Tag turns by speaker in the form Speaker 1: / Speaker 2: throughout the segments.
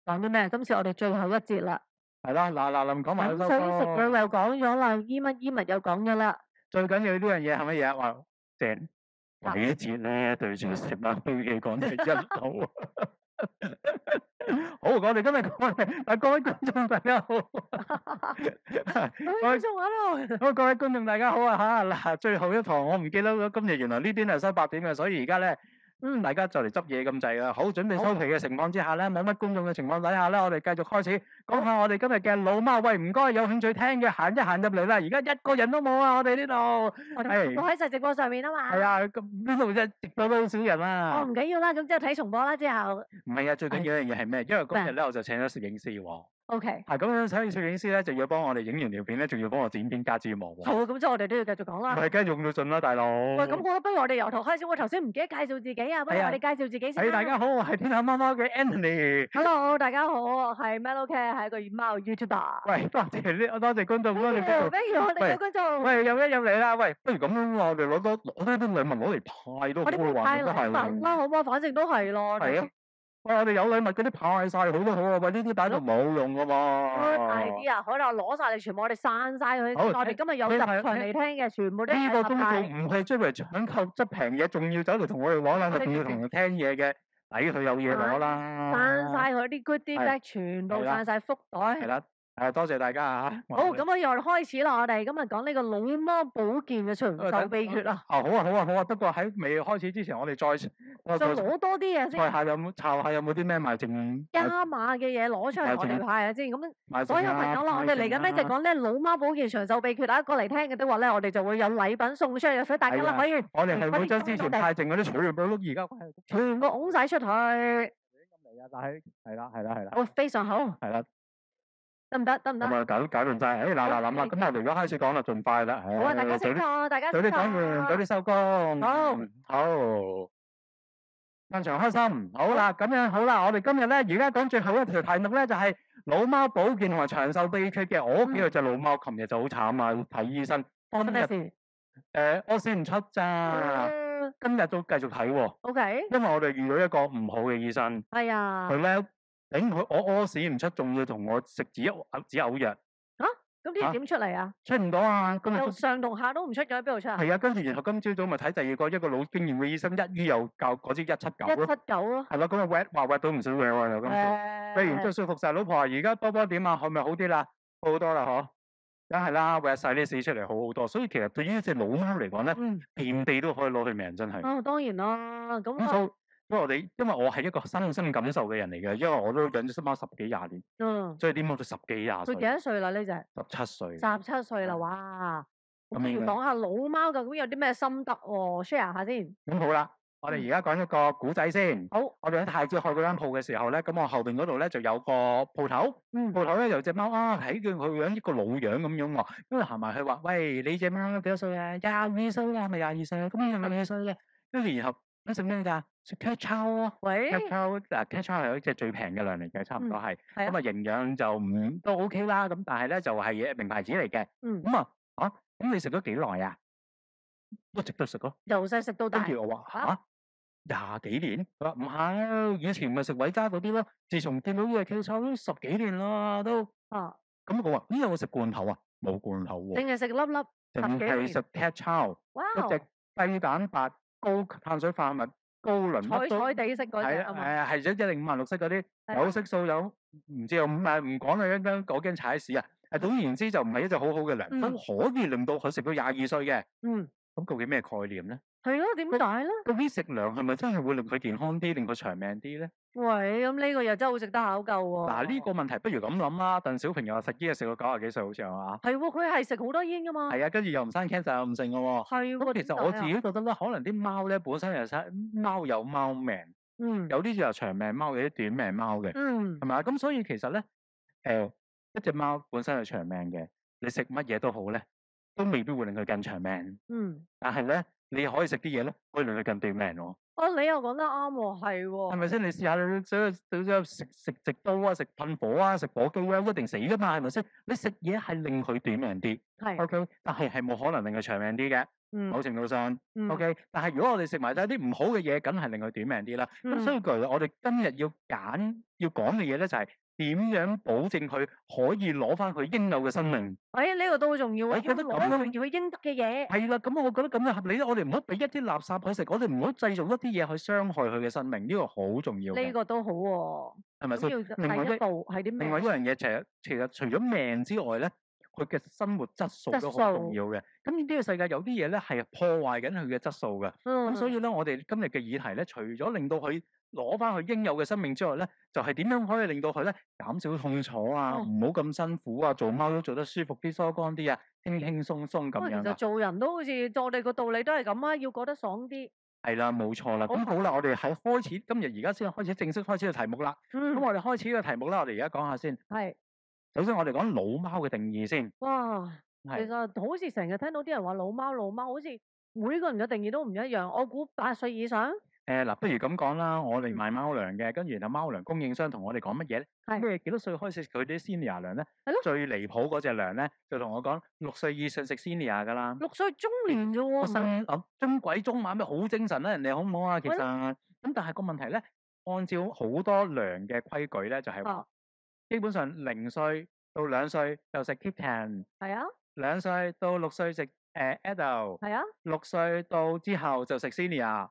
Speaker 1: 講啲咩？今次我哋最後一節啦。
Speaker 2: 係啦，嗱，臨講埋
Speaker 1: 飲
Speaker 2: 呢首歌。
Speaker 1: 水食藥又講咗啦，衣物又講咗啦。
Speaker 2: 最緊要呢樣嘢係乜嘢？話正第一節咧，對住食物飛機講得一流。好，我哋今日講嘅，各位觀眾大家好。
Speaker 1: 各位觀眾喺度。
Speaker 2: 好，各位觀眾大家好啊嚇！嗱，最後一堂我唔記得咗，今日原來呢邊係收8點嘅，所以而家咧，大家就嚟執嘢咁滯啦。好，準備收皮嘅情況之下咧，冇乜觀眾嘅情況底下咧，我哋繼續開始講下我哋今日嘅老貓。喂，唔該，有興趣聽嘅行一行入嚟啦。而家一個人都冇啊，我哋呢度。
Speaker 1: 我喺晒直播上面啊嘛。
Speaker 2: 係啊，咁呢度啫，直播都好少人啊。
Speaker 1: 哦，唔緊要啦，咁之後睇重播啦之後。
Speaker 2: 唔係啊，最緊要一樣嘢係咩？因為今日咧我就請咗攝影師喎。
Speaker 1: OK。
Speaker 2: 係咁樣請攝影師咧，就要幫我哋影完條片咧，仲要幫我剪片加字幕喎。
Speaker 1: 好，咁即係我哋都要繼續講啦。
Speaker 2: 係，梗係用到盡啦，大佬。
Speaker 1: 喂，咁我不如我哋由頭開始。我頭先唔記得介紹自己啊，不如我哋介紹自己先。
Speaker 2: 大家好，我係天下貓貓嘅 Anthony。
Speaker 1: Hello，大家好，我係 Meadowcat，係一個貓 YouTuber。
Speaker 2: 喂，多謝觀眾，多謝觀眾。
Speaker 1: 不如我哋有觀眾。
Speaker 2: 喂，入嚟啦！喂，不如咁樣我哋攞啲禮物攞嚟派都好啊，
Speaker 1: 派
Speaker 2: 都係
Speaker 1: 禮物啦，好嘛？反正都係咯。
Speaker 2: 係啊。喂，我哋有禮物嗰啲派晒好都好啊，喂，呢啲擺度冇用噶嘛。
Speaker 1: 大啲啊，可能攞晒你全部，我哋散晒佢。
Speaker 2: 好，
Speaker 1: 我哋今日有入場嚟聽嘅，全部都係
Speaker 2: 呢個公眾唔係出嚟搶購執平嘢，仲要走嚟同我哋攞啦，仲要同人聽嘢嘅，抵佢有嘢攞啦。
Speaker 1: 散晒佢啲 goodie bag，全部散晒福袋。
Speaker 2: 係啦。多謝大家嚇。
Speaker 1: 好，咁我又開始啦，我哋今日講呢個老貓保健嘅長壽秘訣啊。
Speaker 2: 好啊。不過喺未開始之前，我哋再
Speaker 1: 攞多啲嘢先。
Speaker 2: 查下有冇啲咩賣剩
Speaker 1: 加碼嘅嘢攞出嚟，我哋派下先。咁所有朋友啦，我哋嚟緊咧就講咧老貓保健長壽秘訣，大家過嚟聽嘅都話咧，我哋就會有禮品送出去，所以大家啦可以。
Speaker 2: 我哋係會將之前派剩嗰啲全部都而家
Speaker 1: 全部拱晒出去。
Speaker 2: 咁嚟啊！但係係啦。
Speaker 1: 好，非常好。
Speaker 2: 係啦。
Speaker 1: 得唔得？
Speaker 2: 咁啊，搞掂晒。諗啦。咁我哋而家開始講啦，盡快啦。
Speaker 1: 好啊，大家識錯，大家
Speaker 2: 早啲講完，早啲收工。好。現場開心。好啦，咁樣好啦，我哋今日咧而家講最後一條題目咧，就係老貓保健同埋長壽秘訣嘅。我屋企有隻老貓，琴日就好慘啊，睇醫生。
Speaker 1: 發生咩事？
Speaker 2: 屙屎唔出咋。今日都繼續睇喎。
Speaker 1: OK。
Speaker 2: 因為我哋遇到一個唔好嘅醫生。
Speaker 1: 係啊。
Speaker 2: 佢咧我屙屎唔出，仲要同我食止嘔藥。
Speaker 1: 嚇？咁啲點出嚟啊？
Speaker 2: 出唔到啊！
Speaker 1: 由上同下都唔出咗，喺邊度出啊？
Speaker 2: 係啊，跟住然後今朝早咪睇第二個，一個老經驗嘅醫生，一於又教嗰支179咯。
Speaker 1: 179咯。
Speaker 2: 係咯，咁啊挖到唔少嘢喎又今次。譬如即係說服晒老婆，而家波波點啊？係咪好啲啦？好多啦嗬。梗係啦，挖晒啲屎出嚟好多，所以其實對於一隻老貓嚟講咧，遍地都可以攞佢命，真係。
Speaker 1: 哦，當然啦，咁
Speaker 2: 因為我係一個身心感受嘅人嚟嘅，因為我都養咗隻貓10幾20年。所以啲貓都10幾20歲。
Speaker 1: 佢幾多歲啦？呢隻
Speaker 2: 17歲。
Speaker 1: 17歲啦，哇！咁不如講下老貓究竟有啲咩心得喎？share 下先。
Speaker 2: 咁好啦，我哋而家講一個古仔先。
Speaker 1: 好。
Speaker 2: 我哋喺太子開嗰間鋪嘅時候咧，咁我後邊嗰度咧就有個鋪頭。鋪頭咧有隻貓啊，睇見佢樣一個老樣咁樣喎。咁就行埋去話：喂，你隻貓幾多歲啊？22歲啊，係咪22歲啊？咁係咪22歲嘅？跟住然後咁食咩㗎？食 cat chow 咯。
Speaker 1: 喂。
Speaker 2: cat chow cat chow 係一隻最平嘅糧嚟嘅，差唔多係。
Speaker 1: 係啊。
Speaker 2: 咁啊營養就都 OK 啦，咁但係咧就係名牌子嚟嘅。咁咁你食咗幾耐啊？一直都食咯。
Speaker 1: 由細食到大。
Speaker 2: 跟住我話20幾年？佢話唔係，以前咪食偉嘉嗰啲咯。自從見到呢隻 cat chow 都10幾年啦都。咁我話有冇食罐頭啊？冇罐頭喎。
Speaker 1: 淨係食粒粒。
Speaker 2: 淨係食 cat chow。
Speaker 1: 哇！
Speaker 2: 一隻低蛋白、高碳水化合物、高磷。
Speaker 1: 彩地色嗰隻啊嘛。
Speaker 2: 係105、106色嗰啲，有色素有唔知唔講啦，我驚踩屎啊！總言之就唔係一隻好好嘅糧，都可以令到佢食到22歲嘅。咁究竟咩概念咧？
Speaker 1: 係咯，點解咧？
Speaker 2: 究竟食糧係咪真係會令佢健康啲，令佢長命啲咧？
Speaker 1: 喂，咁呢個又真係好值得考究喎。
Speaker 2: 嗱，呢個問題不如咁諗啦。鄧小平又話食煙食到90幾歲，好似係嘛？
Speaker 1: 係喎，佢係食好多煙噶嘛。
Speaker 2: 係啊，跟住又唔生 cancer 又唔剩嘅喎。
Speaker 1: 係喎。
Speaker 2: 咁其實我自己覺得咧，可能啲貓咧本身又貓有貓命。有啲就長命貓，有啲短命貓嘅。係咪啊？咁所以其實咧，一隻貓本身係長命嘅，你食乜嘢都好咧，都未必會令佢更長命。但係咧，你可以食啲嘢咧，可以令你更短命喎。
Speaker 1: 你又講得啱喎，係喎。
Speaker 2: 係咪先？你試下你食直刀啊，食噴火啊，食火機啊，一定死噶嘛，係咪先？你食嘢係令佢短命啲
Speaker 1: 係。
Speaker 2: ，OK，但係冇可能令佢長命啲嘅。某程度上，OK，但係如果我哋食埋晒啲唔好嘅嘢，梗係令佢短命啲啦。咁所以其實我哋今日要講嘅嘢咧，就係點樣保證佢可以攞翻佢應有嘅生命。
Speaker 1: 呢個都好重要啊！
Speaker 2: 覺得咁樣
Speaker 1: 要佢應得嘅嘢。
Speaker 2: 係啦，咁我覺得咁樣合理啦。我哋唔好俾一啲垃圾佢食，我哋唔好製造一啲嘢去傷害佢嘅生命，呢個好重要嘅。
Speaker 1: 呢個都好喎。
Speaker 2: 係咪先？
Speaker 1: 要第一步係啲咩？
Speaker 2: 另外一樣嘢其實除咗命之外咧，佢嘅生活質素都好重要嘅。咁呢個世界有啲嘢咧係破壞緊佢嘅質素嘅。咁所以咧，我哋今日嘅議題咧，除咗令到佢攞翻佢應有嘅生命之外咧，就係點樣可以令到佢咧減少痛楚啊，唔好咁辛苦啊，做貓都做得舒服啲、疏乾啲啊，輕輕鬆鬆咁樣。
Speaker 1: 其實做人都好似我哋個道理都係咁啊，要過得爽啲。
Speaker 2: 係啦，冇錯啦。咁好啦，我哋喺開始今日而家先開始正式開始嘅題目啦。咁我哋開始嘅題目啦，我哋而家講下先。
Speaker 1: 係。
Speaker 2: 首先我哋講老貓嘅定義先。
Speaker 1: 哇，其實好似成日聽到啲人話老貓，好似每個人嘅定義都唔一樣。我估8歲以上。
Speaker 2: 嗱，不如咁講啦，我哋賣貓糧嘅，跟住然後貓糧供應商同我哋講乜嘢咧？咩幾多歲開始食佢啲 senior 糧咧？係咯。最離譜嗰隻糧咧，就同我講6歲以上食 senior 噶啦。
Speaker 1: 6歲中年啫喎。
Speaker 2: 個身中鬼中晚咩好精神啦，人哋好唔好啊？其實咁，但係個問題咧，按照好多糧嘅規矩咧，就係話基本上0歲到2歲就食 Kitten。係啊。2歲到6歲食adult。係啊。6歲到之後就食 senior。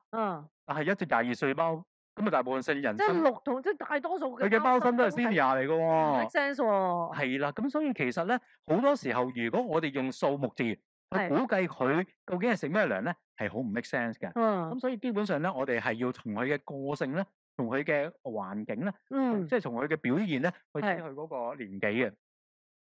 Speaker 2: 但係一隻22歲貓，咁啊大部分成人生，
Speaker 1: 即係大多數嘅
Speaker 2: 佢嘅貓身都係 senior 嚟嘅喎。
Speaker 1: make sense 喎。
Speaker 2: 係啦，咁所以其實咧，好多時候如果我哋用數目字去估計佢究竟係食咩糧咧，係好唔 make sense 嘅。咁所以基本上咧，我哋係要從佢嘅個性咧，從佢嘅環境咧，即係從佢嘅表現咧，去睇佢嗰個年紀嘅。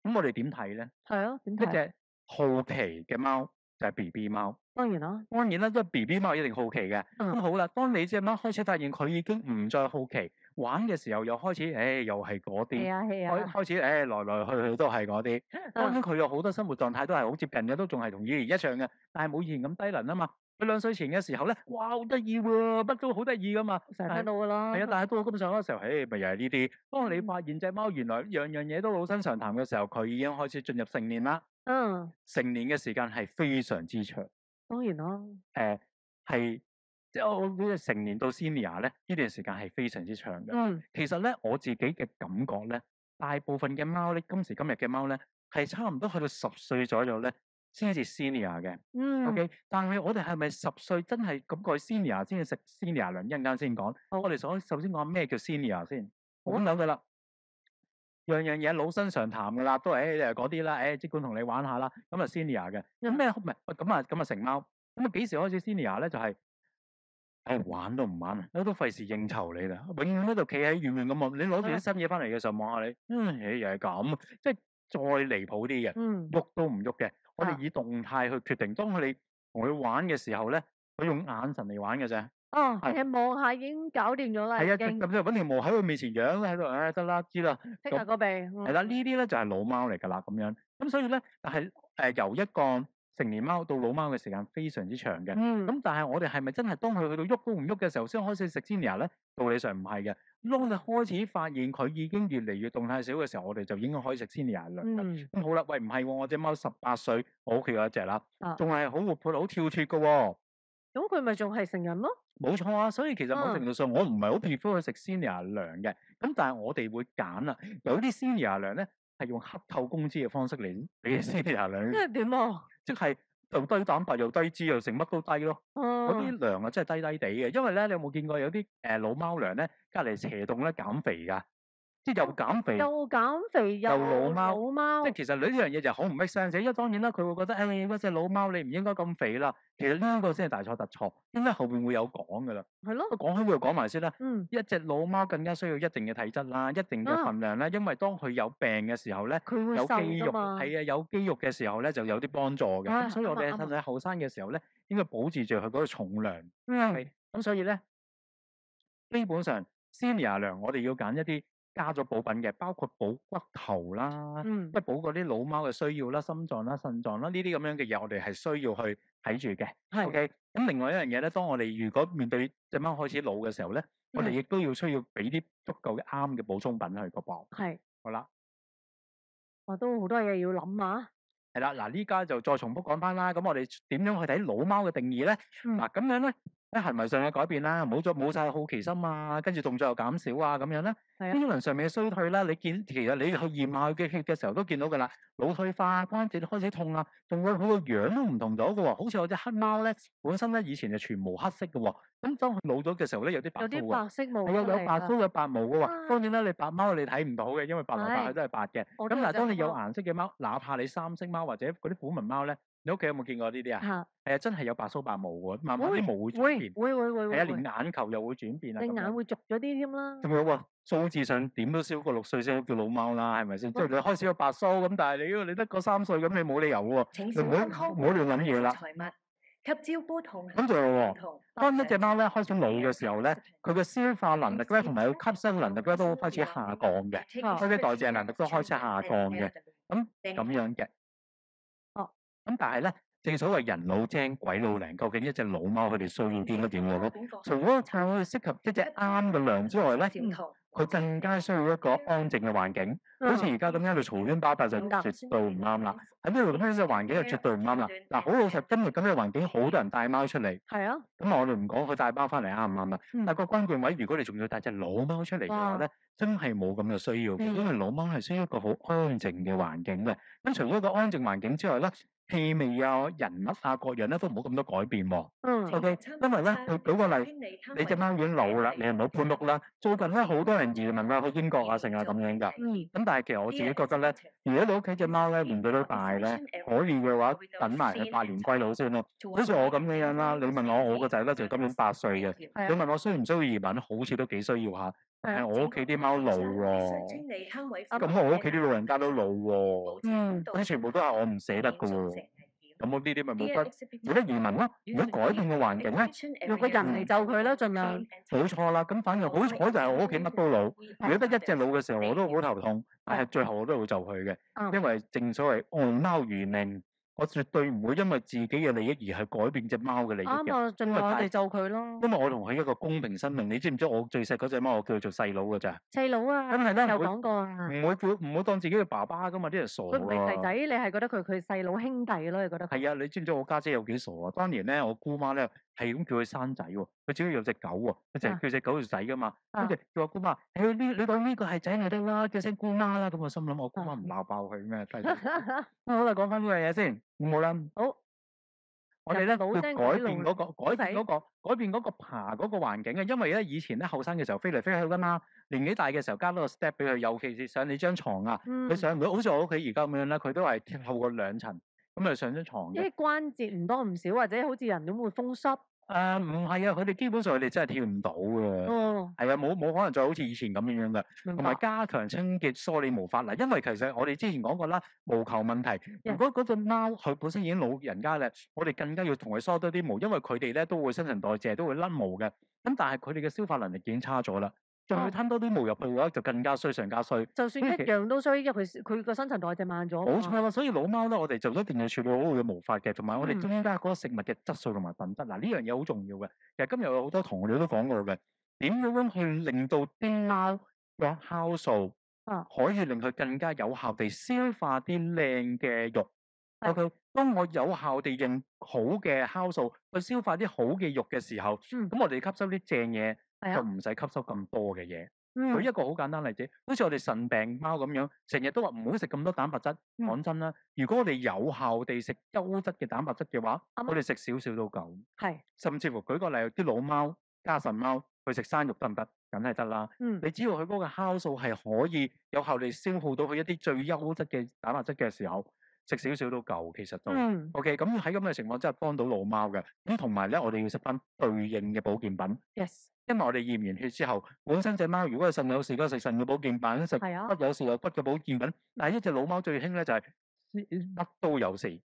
Speaker 2: 咁我哋點睇咧？係啊，點睇？一隻好奇嘅貓就係 BB 貓。當然啦，因為 BB 貓一定好奇嘅。咁好啦，當你隻貓開始發現佢已經唔再好奇，玩嘅時候又開始，又係嗰啲。係啊係啊。開始，來來去去都係嗰啲。當然佢有好多生活狀態都係好接近嘅，都仲係同以前一樣嘅，但係冇以前咁低能啊嘛。佢2歲前嘅時候咧，哇好得意喎，乜都好得意噶嘛。成日聽到㗎啦。係啊，但係到咁上嗰時候，咪又係呢啲。當你發現隻貓原來樣樣嘢都老生常談嘅時候，佢已經開始進入成年啦。成年嘅時間係非常之長。當然啦，即係我覺得成年到 senior 咧，呢段時間係非常之長嘅。其實咧，我自己嘅感覺咧，大部分嘅貓咧，今時今日嘅貓咧，係差唔多去到10歲左右咧，先至 senior 嘅。OK，但係我哋係咪10歲真係咁個 senior 先至食 senior 糧？一陣間先講。我哋首先講咩叫 senior 先。咁樣噶啦，樣樣嘢老生常談噶啦，都係嗰啲啦，即管同你玩下啦。咁啊 senior 嘅，咁咩唔係咁啊成貓。咁啊幾時開始 senior 咧？就係玩都唔玩啊，都費事應酬你啦，永遠喺度企喺遠遠咁望。你攞住啲新嘢翻嚟嘅時候望下你，又係咁，即係再離譜啲嘅，喐都唔喐嘅。我哋以動態去決定，當佢哋同佢玩嘅時候咧，佢用眼神嚟玩嘅啫。係望下已經搞掂咗啦。係啊，咁就揾條毛喺佢面前養喺度，得啦，知啦。剔下個鼻。係啦，呢啲咧就係老貓嚟噶啦，咁樣。咁所以咧，但係由一個成年貓到老貓嘅時間非常之長嘅。咁但係我哋係咪真係當佢去到喐都唔喐嘅時候先開始食 senior 咧？道理上唔係嘅。當你開始發現佢已經越嚟越動態少嘅時候，我哋就應該可以食 senior 糧。咁好啦，喂，唔係喎，我隻貓18歲，我屋企有一隻啦，仲係好活潑、好跳脫嘅喎。咁佢咪仲係成人咯？冇錯啊，所以其實某程度上我唔係好 prefer 去食 senior 糧嘅。咁但係我哋會揀啦，有啲 senior 糧咧係用黑透公脂嘅方式嚟俾 senior 糧。即係點啊？即係又低蛋白又低脂又成乜都低咯。嗰啲糧啊真係低低地嘅，因為咧你有冇見過有啲老貓糧咧隔離斜棟咧減肥㗎？即係又減肥又老貓，即係其實呢樣嘢就好唔 make sense。因為當然啦，佢會覺得嗰隻老貓你唔應該咁肥啦。其實呢個先係大錯特錯，應該後邊會有講噶啦。係咯，講起會講埋先啦。一隻老貓更加需要一定嘅體質啦，一定嘅份量啦。因為當佢有病嘅時候咧，佢會有肌肉，係啊，有肌肉嘅時候咧就有啲幫助嘅。咁所以我哋趁喺後生嘅時候咧，應該保持住佢嗰個重量。咁所以咧，基本上 senior 糧我哋要揀一啲加咗補品嘅，包括補骨頭啦，
Speaker 1: 嗯
Speaker 2: 即係補嗰啲老貓嘅需要啦、心臟啦、腎臟啦呢啲咁樣嘅嘢，我哋係需要去睇住嘅。
Speaker 1: 係
Speaker 2: OK，咁另外一樣嘢咧，當我哋如果面對隻貓開始老嘅時候咧，我哋亦都要需要俾啲足夠嘅啱嘅補充品去個噃。
Speaker 1: 係，
Speaker 2: 好啦，
Speaker 1: 我都好多嘢要諗啊。
Speaker 2: 係啦，嗱呢家就再重複講翻啦。咁我哋點樣去睇老貓嘅定義咧？
Speaker 1: 嗯
Speaker 2: 嗱咁樣咧，喺行為上嘅改變啦，冇晒好奇心啊，跟住動作又減少啊，咁樣咧，
Speaker 1: 係啊
Speaker 2: 機能上面嘅衰退啦，其實你去驗下佢嘅血嘅時候都見到㗎啦，腦退化、關節開始痛啊，仲有佢個樣都唔同咗嘅喎，好似我隻黑貓咧，本身咧以前就全無黑色嘅喎，咁當佢老咗嘅時候咧，有啲白
Speaker 1: 有啲
Speaker 2: 鬚喎。
Speaker 1: 白色毛
Speaker 2: 係啊，有
Speaker 1: 出嚟㗎。
Speaker 2: 白鬚有白毛嘅喎。
Speaker 1: 啊
Speaker 2: 當然啦，你白貓你睇唔到嘅，因為白來白去都係白嘅。咁
Speaker 1: 我都有隻
Speaker 2: 但係當你有
Speaker 1: 貓
Speaker 2: 顏色嘅貓，哪怕你三色貓或者嗰啲虎紋貓咧，你屋企有冇見過呢啲啊？
Speaker 1: 嚇，
Speaker 2: 係啊，真係有白鬚白毛喎，慢慢啲毛會轉
Speaker 1: 會
Speaker 2: 變。
Speaker 1: 會
Speaker 2: 係啊，連
Speaker 1: 會，
Speaker 2: 眼球又會轉變啊咁樣。
Speaker 1: 你眼會濁咗啲添啦。
Speaker 2: 仲有喎，數字上點都少過6歲先叫老貓啦，係咪先？即係你開始有白鬚咁，但係你得個3歲咁，你冇理由喎。
Speaker 3: 請
Speaker 2: 你唔好
Speaker 3: 小心呵護
Speaker 2: 唔好亂諗嘢啦。
Speaker 3: 財物及照顧同
Speaker 2: 咁仲有喎，
Speaker 3: 同
Speaker 2: 當一隻貓咧開始老嘅時候咧，佢嘅消化能力咧同埋佢吸收能力咧都開始下降嘅，佢嘅代謝能力都開始下降嘅。咁樣嘅。
Speaker 1: 哦。
Speaker 2: 咁但係咧，正所謂人老精鬼老靈，究竟一隻老貓佢哋需要啲乜嘢咧？除咗靠佢適合一隻啱嘅糧之外咧，佢更加需要一個安靜嘅環境。好似而家咁樣喺度嘈喧巴閉就絕對唔啱啦。喺呢度咁樣嘅環境就絕對唔啱啦。嗱，好老實，今日咁嘅環境，好多人帶貓出嚟。
Speaker 1: 係啊。
Speaker 2: 咁我哋唔講佢帶貓翻嚟啱唔啱啦。但係個關鍵位，如果你仲要帶隻老貓出嚟嘅話咧，真係冇咁嘅需要嘅，因為老貓係需要一個好安靜嘅環境嘅。咁除咗個安靜環境之外咧，氣味啊、人物啊各樣咧都唔好咁多改變喎。OK，因為咧，舉個例，你隻貓已經老啦，你唔好搬屋啦。最近咧好多人移民啊去英國啊，成啊咁樣㗎。咁但係其實我自己覺得咧，如果你屋企隻貓咧年紀都大咧，可以嘅話等埋佢百年歸老先咯。好似我咁嘅樣啦，你問我個仔咧就今年8歲嘅，你問我需唔需要移民，好似都幾需要下。但係我屋企啲貓老喎，咁我屋企啲老人家都老喎，嗰啲全部都係我唔捨得㗎喎。咁我呢啲咪冇得移民咯。如果改變個環境咧，
Speaker 1: 用個人嚟就佢啦，盡量。
Speaker 2: 冇錯啦。咁反而好彩就係我屋企乜都老。如果得一隻老嘅時候，我都好頭痛。但係最後我都會就佢嘅，因為正所謂愛貓如命，我絕對唔會因為自己嘅利益而去改變隻貓嘅利益嘅。
Speaker 1: 啱啊，盡量我哋就佢咯。
Speaker 2: 因為我同佢一個公平生命，你知唔知我最錫嗰隻貓我叫佢做細佬㗎咋？
Speaker 1: 細佬啊，
Speaker 2: 真係咧，
Speaker 1: 有講過啊。
Speaker 2: 唔會當自己嘅爸爸㗎嘛，啲人傻㗎。
Speaker 1: 佢唔係弟仔，你係覺得佢細佬兄弟咯？你覺得？
Speaker 2: 係啊，你知唔知我家姐有幾傻啊？當年咧，我姑媽咧係咁叫佢生仔喎，佢只要有隻狗喎，佢淨係叫隻狗做仔㗎嘛。跟住叫我姑媽，你當呢個係仔就得啦，叫聲姑媽啦。咁我心諗我姑媽唔鬧爆佢咩？好啦，講翻呢樣嘢先，好唔好啦？
Speaker 1: 好。
Speaker 2: 我哋咧要改變嗰個爬嗰個環境啊，因為咧以前咧後生嘅時候飛嚟飛去㗎嘛，年紀大嘅時候加多個 step 俾佢，尤其是上你張床啊，佢上唔到，好似我屋企而家咁樣咧，佢都係透過2層咁啊上張床嘅。
Speaker 1: 啲關節唔多唔少，或者好似人咁會風濕。
Speaker 2: 唔係啊，佢哋基本上佢哋真係跳唔到㗎。係啊，冇可能再好似以前咁樣嘅。同埋加強清潔梳理毛髮嗱，因為其實我哋之前講過啦，毛球問題。如果嗰隻貓佢本身已經老人家咧，我哋更加要同佢梳多啲毛，因為佢哋咧都會新陳代謝，都會甩毛嘅。咁但係佢哋嘅消化能力已經差咗啦，仲要吞多啲毛入去嘅話，就更加衰上加衰。
Speaker 1: 就算一樣都衰，因為佢個新陳代謝慢咗。
Speaker 2: 冇錯啦，所以老貓咧，我哋就一定要處理好佢嘅毛髮嘅，同埋我哋增加嗰個食物嘅質素同埋品質。嗱，呢樣嘢好重要嘅。其實今日有好多同學都講過嘅，點樣去令到啲貓嘅酵素可以令佢更加有效地消化啲靚嘅肉。OK，當我有效地用好嘅酵素去消化啲好嘅肉嘅時候，咁我哋吸收啲正嘢，就唔使吸收咁多嘅嘢。舉一個好簡單例子，好似我哋腎病貓咁樣，成日都話唔好食咁多蛋白質。講真啦，如果我哋有效地食優質嘅蛋白質嘅話，我哋食少少都夠。
Speaker 1: 係，
Speaker 2: 甚至乎舉個例，啲老貓加腎貓去食生肉得唔得？梗係得啦。你只要佢嗰個酵素係可以有效地消耗到佢一啲最優質嘅蛋白質嘅時候，食少少都夠，其實都。OK，咁喺咁嘅情況之下幫到老貓嘅。咁同埋咧，我哋要食翻對應嘅保健品。
Speaker 1: Yes。
Speaker 2: 因為我哋驗完血之後，本身隻貓如果係腎有事，嗰食腎嘅保健品；食骨有事有骨嘅保健品。但係一隻老貓最興咧就係乜都有事。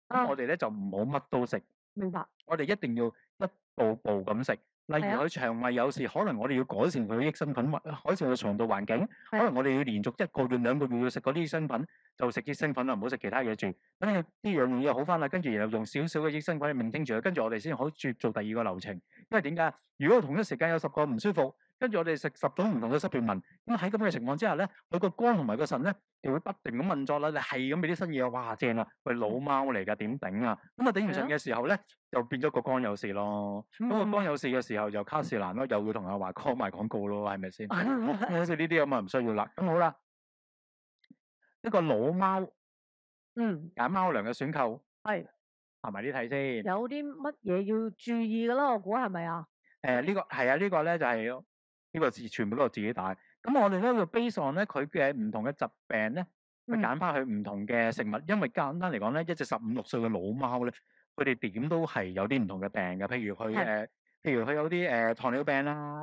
Speaker 2: 我哋咧就唔好乜都食。
Speaker 1: 明白。
Speaker 2: 我哋一定要一步步咁食。例如
Speaker 1: 係啊，
Speaker 2: 佢腸胃有事，可能我哋要改善佢嘅益生菌，或改善佢腸道環境。可能
Speaker 1: 係
Speaker 2: 我哋要連續1個月、2個月要食嗰啲益生菌，就食益生菌啦，唔好食其他嘢住。等佢呢樣嘢好翻啦，跟住然後用少少嘅益生菌去maintain住佢，跟住我哋先可以做第二個流程。因為點解？如果同一時間有10個唔舒服，跟住我哋食10種唔同嘅supplement，咁喺咁嘅情況之下咧，佢個肝同埋個腎咧就會不停咁運作啦。你係咁俾啲新嘢，哇正啊！喂老貓嚟㗎，點頂啊？咁啊頂唔順
Speaker 1: 係咯，
Speaker 2: 嘅時候咧，就變咗個肝有事咯。咁個肝有事嘅時候就卡士蘭咯，又要同阿華哥賣廣告咯，係咪先？好似呢啲咁啊唔需要啦。咁好啦，一個老貓
Speaker 1: 嗯，
Speaker 2: 揀貓糧嘅選購，
Speaker 1: 係
Speaker 2: 行埋啲睇先。
Speaker 1: 有啲乜嘢要注意㗎啦？我估係咪啊？
Speaker 2: 呢個係啊，呢個咧就係呢個字全部都係自己打。咁我哋咧要 base on 咧佢嘅唔同嘅疾病咧，去
Speaker 1: 嗯，
Speaker 2: 揀翻佢唔同嘅食物。因為簡單嚟講咧，一隻15、6歲嘅老貓咧，佢哋點都係有啲唔同嘅病嘅。譬如佢
Speaker 1: 係
Speaker 2: 譬如佢有啲糖尿病啦，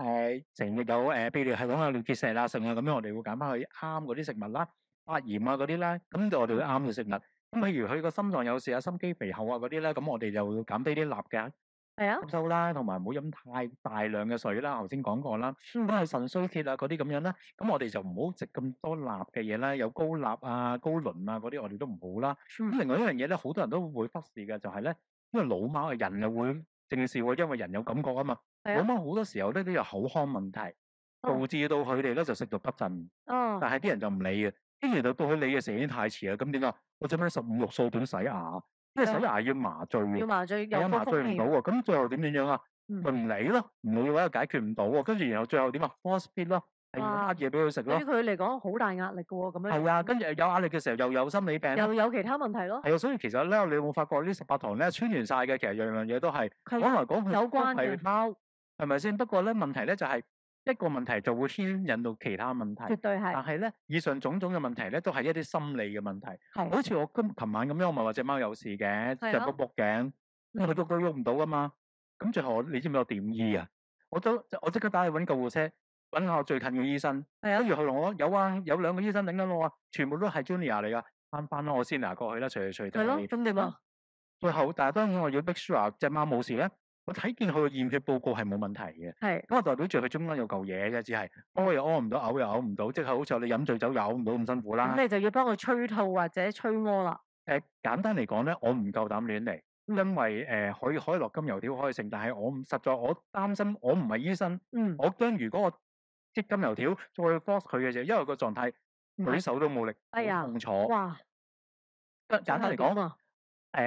Speaker 2: 成日有泌尿系統有尿結石啦，成啊咁樣，我哋會揀翻佢啱嗰啲食物啦，發炎啊嗰啲啦，咁就我哋會啱嘅食物。咁譬如佢個心臟有事啊、心肌肥厚啊嗰啲咧，咁我哋就要減低啲鈉嘅
Speaker 1: 係啊，
Speaker 2: 吸收啦，同埋唔好飲太大量嘅水啦。頭先講過啦，
Speaker 1: 嗯，
Speaker 2: 咁係腎衰竭啊嗰啲咁樣啦，咁我哋就唔好食咁多鈉嘅嘢啦，有高鈉啊、高磷啊嗰啲我哋都唔好啦。咁
Speaker 1: 嗯，
Speaker 2: 另外一樣嘢咧，好多人都會忽視嘅就係咧，因為老貓人又會正視喎，因為人有感覺啊嘛。
Speaker 1: 係啊，
Speaker 2: 老貓好多時候咧都有口腔問題，導
Speaker 1: 哦，
Speaker 2: 致到佢哋咧就食到不振，
Speaker 1: 哦，
Speaker 2: 但係啲人就唔理嘅，跟住到佢理嘅時候已經太遲啦。咁點啊？我做咩15、6歲點洗牙？因為洗
Speaker 1: 係啊，
Speaker 2: 牙要麻醉喎。
Speaker 1: 要麻醉有
Speaker 2: 係啊，麻
Speaker 1: 高風險，
Speaker 2: 醉唔到喎，咁最後點樣啊？
Speaker 1: 嗯，
Speaker 2: 咪唔理咯，唔理嘅話又解決唔到喎，跟住然後最後點啊？force feed 咯，係要
Speaker 1: 哇，
Speaker 2: 呃嘢俾佢食咯。
Speaker 1: 對於佢嚟講好大壓力㗎喎，咁樣
Speaker 2: 係啊，
Speaker 1: 樣
Speaker 2: 跟住有壓力嘅時候又有心理病咯。
Speaker 1: 又有其他問題咯，
Speaker 2: 係啊，所以其實咧，你有冇發覺呢18堂咧穿完晒嘅，其實樣樣嘢都係講
Speaker 1: 係
Speaker 2: 來講去
Speaker 1: 有
Speaker 2: 都係
Speaker 1: 關嘅，
Speaker 2: 貓，係咪先？不過咧問題咧就係一個問題就會牽引到其他問題，
Speaker 1: 絕對係，
Speaker 2: 但係咧以上種種嘅問題咧都係一啲心理嘅問題。
Speaker 1: 係，
Speaker 2: 好似我琴晚咁樣，我咪話隻貓有事嘅，
Speaker 1: 係啊，
Speaker 2: 就卜卜頸，因為佢喐都喐唔到噶嘛。咁最後你知唔知我點醫啊？我即刻打去揾救護車，揾下我最近嘅醫生，
Speaker 1: 係啊，
Speaker 2: 跟住佢同我有啊，有2個醫生頂緊我啊，全部都係 Junior 嚟噶，翻啦，我先拿過去啦，隨
Speaker 1: 係咯，
Speaker 2: 地。
Speaker 1: 咁點啊？
Speaker 2: 最後，但係當然我要 make sure 隻貓冇事咧。我睇見佢嘅驗血報告係冇問題嘅，
Speaker 1: 係，
Speaker 2: 咁啊代表住佢中間有嚿嘢嘅，只係屙又屙唔到，嘔又嘔唔到，即係好似我哋飲醉酒又嘔唔到咁辛苦啦。
Speaker 1: 咁你就要幫佢催吐或者催屙啦，
Speaker 2: 簡單嚟講咧，我唔夠膽亂嚟，因為可以落金油條可以食，但係我擔心我唔係醫生，
Speaker 1: 嗯，
Speaker 2: 我驚如果我擠金油條再 force 佢嘅時候，因為個狀態舉手都冇力，
Speaker 1: 哎呀
Speaker 2: 好痛楚。
Speaker 1: 哇，
Speaker 2: 簡單嚟講，
Speaker 1: 啊，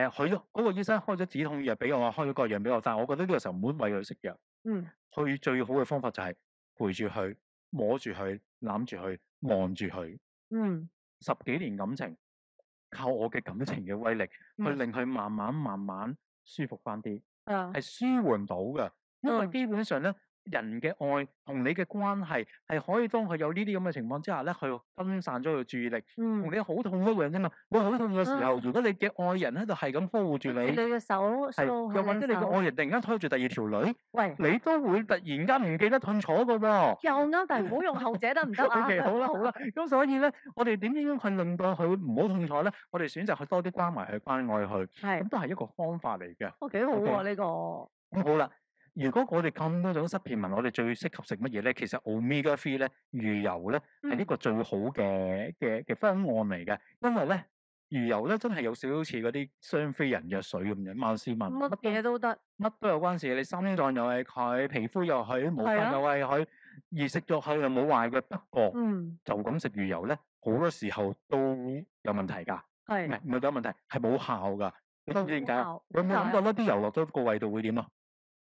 Speaker 2: 佢嗰個醫生開咗止痛藥俾我，開咗個藥俾我，但係我覺得呢個時候唔好餵佢食藥。
Speaker 1: 嗯，
Speaker 2: 佢最好嘅方法就係陪住佢，摸住佢，攬住佢，望住佢。
Speaker 1: 嗯，
Speaker 2: 10幾年感情，靠我嘅感情嘅威力，去令佢慢慢慢慢舒服翻啲，
Speaker 1: 係啊，
Speaker 2: 係舒緩到嘅。因為
Speaker 1: 嗯，
Speaker 2: 基本上咧，人嘅愛同你嘅關係係可以當佢有呢啲咁嘅情況之下咧，去分散咗佢注意力。
Speaker 1: 嗯，
Speaker 2: 同你好痛嗰個人啫嘛，我好痛嘅時候，
Speaker 1: 啊
Speaker 2: 如果你嘅愛人喺度係咁呵護住你，
Speaker 1: 你嘅手
Speaker 2: 係
Speaker 1: 掃
Speaker 2: 又或者你嘅
Speaker 1: 下你手，
Speaker 2: 愛人突然間拖住第二條女，
Speaker 1: 喂，
Speaker 2: 你都會突然間唔記得痛楚嘅喎。
Speaker 1: 又啱，但係唔好用後者得唔得啊？
Speaker 2: OK，好啦好啦，咁所以咧，我哋點樣去令到佢唔好痛楚咧？我哋選擇去多啲關懷佢、關愛佢，
Speaker 1: 係，
Speaker 2: 咁都係一個方法嚟嘅。
Speaker 1: 哦，幾好
Speaker 2: OK
Speaker 1: 喎呢個，
Speaker 2: 咁好啦，如果我哋咁多種supplement，我哋最適合食乜嘢咧？其實 Omega 3咧，魚油咧係一個最好嘅方案嚟嘅，因為咧魚油咧真係有少少似嗰啲雙飛人藥水咁樣，萬事問
Speaker 1: 乜嘢都得，
Speaker 2: 乜都有關事，你心臟又係佢，皮膚又係佢，毛
Speaker 1: 係啊
Speaker 2: 髮又係佢，而食咗佢又冇壞嘅。不過
Speaker 1: 嗯，
Speaker 2: 就咁食魚油咧，好多時候都有問題㗎，唔
Speaker 1: 係，
Speaker 2: 係有問題，係冇效㗎。你知唔知點解啊？
Speaker 1: 冇效
Speaker 2: 有冇
Speaker 1: 點解啊
Speaker 2: 諗過咧？啲油落咗個胃度會點啊？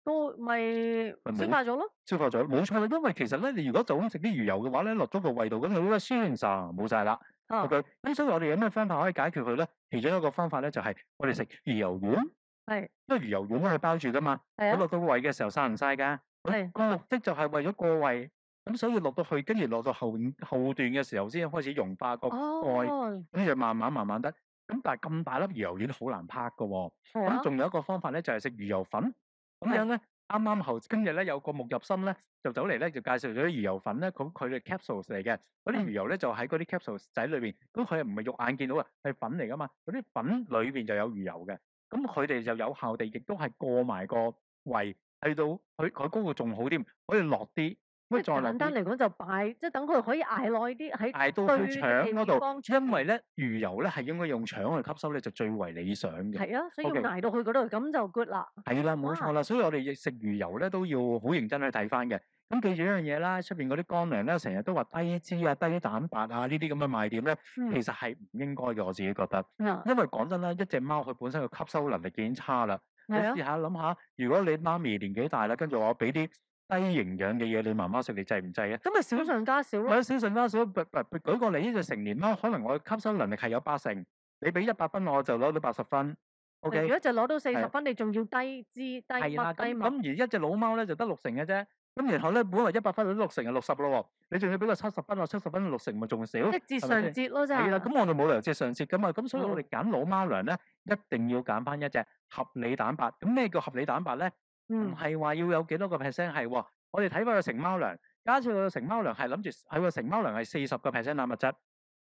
Speaker 1: 都咪消化咗咯，
Speaker 2: 消化咗，冇錯啦。因為其實咧，你如果就咁食啲魚油嘅話咧，落咗個胃度，咁你嗰個酸曬冇晒啦。
Speaker 1: 啊，
Speaker 2: OK，咁所以我哋有咩方法可以解決佢咧？其中一個方法咧就係我哋食魚油丸，
Speaker 1: 係，
Speaker 2: 因為魚油丸咧係包住噶嘛，
Speaker 1: 係啊，
Speaker 2: 佢落到胃嘅時候散唔晒㗎。
Speaker 1: 係
Speaker 2: 個目的就係為咗過胃，咁所以落到去，跟住落到後段嘅時候先開始溶化個蓋，
Speaker 1: 哦，
Speaker 2: 跟住慢慢得。咁但係咁大粒魚油丸好難拍㗎喎。
Speaker 1: 係啊
Speaker 2: 咁，仲有一個方法咧，就係食魚油粉。咁樣咧，啱啱今日咧有個木入心咧，就走嚟咧就介紹咗啲魚油粉咧，咁佢哋 capsules 嚟嘅，嗰啲魚油咧就喺嗰啲 capsules 仔裏邊，咁佢係唔係肉眼見到啊？係粉嚟噶嘛，嗰啲粉裏邊就有魚油嘅，咁佢哋就有效地亦都係過埋個胃，去到佢嗰個仲好啲，可以落啲，可以
Speaker 1: 即係
Speaker 2: 再落啲，
Speaker 1: 簡單嚟講就擺，即係等佢可以捱耐啲喺
Speaker 2: 捱到去
Speaker 1: 對
Speaker 2: 腸嗰度。
Speaker 1: 嘅地方出
Speaker 2: 因為咧魚油咧係應該用腸去吸收咧就最為理想嘅。
Speaker 1: 係啊，所以要
Speaker 2: OK，
Speaker 1: 捱到去嗰度，咁就 good 啦。
Speaker 2: 係啦，冇錯
Speaker 1: 哇！
Speaker 2: 啦，所以我哋食魚油咧都要好認真去睇翻嘅。咁記住一樣嘢啦，出邊嗰啲乾糧咧，成日都話低脂啊、低蛋白啊呢啲咁嘅賣點咧，其實係唔應該嘅，我自己覺得。
Speaker 1: 啊，
Speaker 2: 因為講真啦，一隻貓佢本身嘅吸收能力已經差啦。你
Speaker 1: 係啊，
Speaker 2: 試下諗下，如果你媽咪年紀大啦，跟住我俾啲低營養嘅嘢你媽媽食，你制唔制啊？
Speaker 1: 咁咪少上加少咯。
Speaker 2: 或者少上加少，舉個例，呢隻成年貓可能我嘅吸收能力係有80，你俾100分我就攞到80分。
Speaker 1: 如
Speaker 2: OK，
Speaker 1: 果就攞到
Speaker 2: 係
Speaker 1: 40分，你仲要低脂、低
Speaker 2: 係啦，
Speaker 1: 乜、低物，
Speaker 2: 咁而一隻老貓咧就得60嘅啫。咁然後咧，本來100分，你60係60咯喎，你仲要俾個70分，我70分60咪仲少？
Speaker 1: 即係折上折咯，真
Speaker 2: 係啦，
Speaker 1: 係。
Speaker 2: 咁我哋冇理由折上折噶嘛，咁所以我哋
Speaker 1: 嗯
Speaker 2: 揀老貓糧咧，一定要揀翻一隻合理蛋白。咁咩叫合理蛋白咧？唔
Speaker 1: 嗯，
Speaker 2: 係話要有幾多個 percent 係喎。我哋睇翻個成貓糧，假設佢個成貓糧係諗住佢個成貓糧係40個 percent 蛋白質，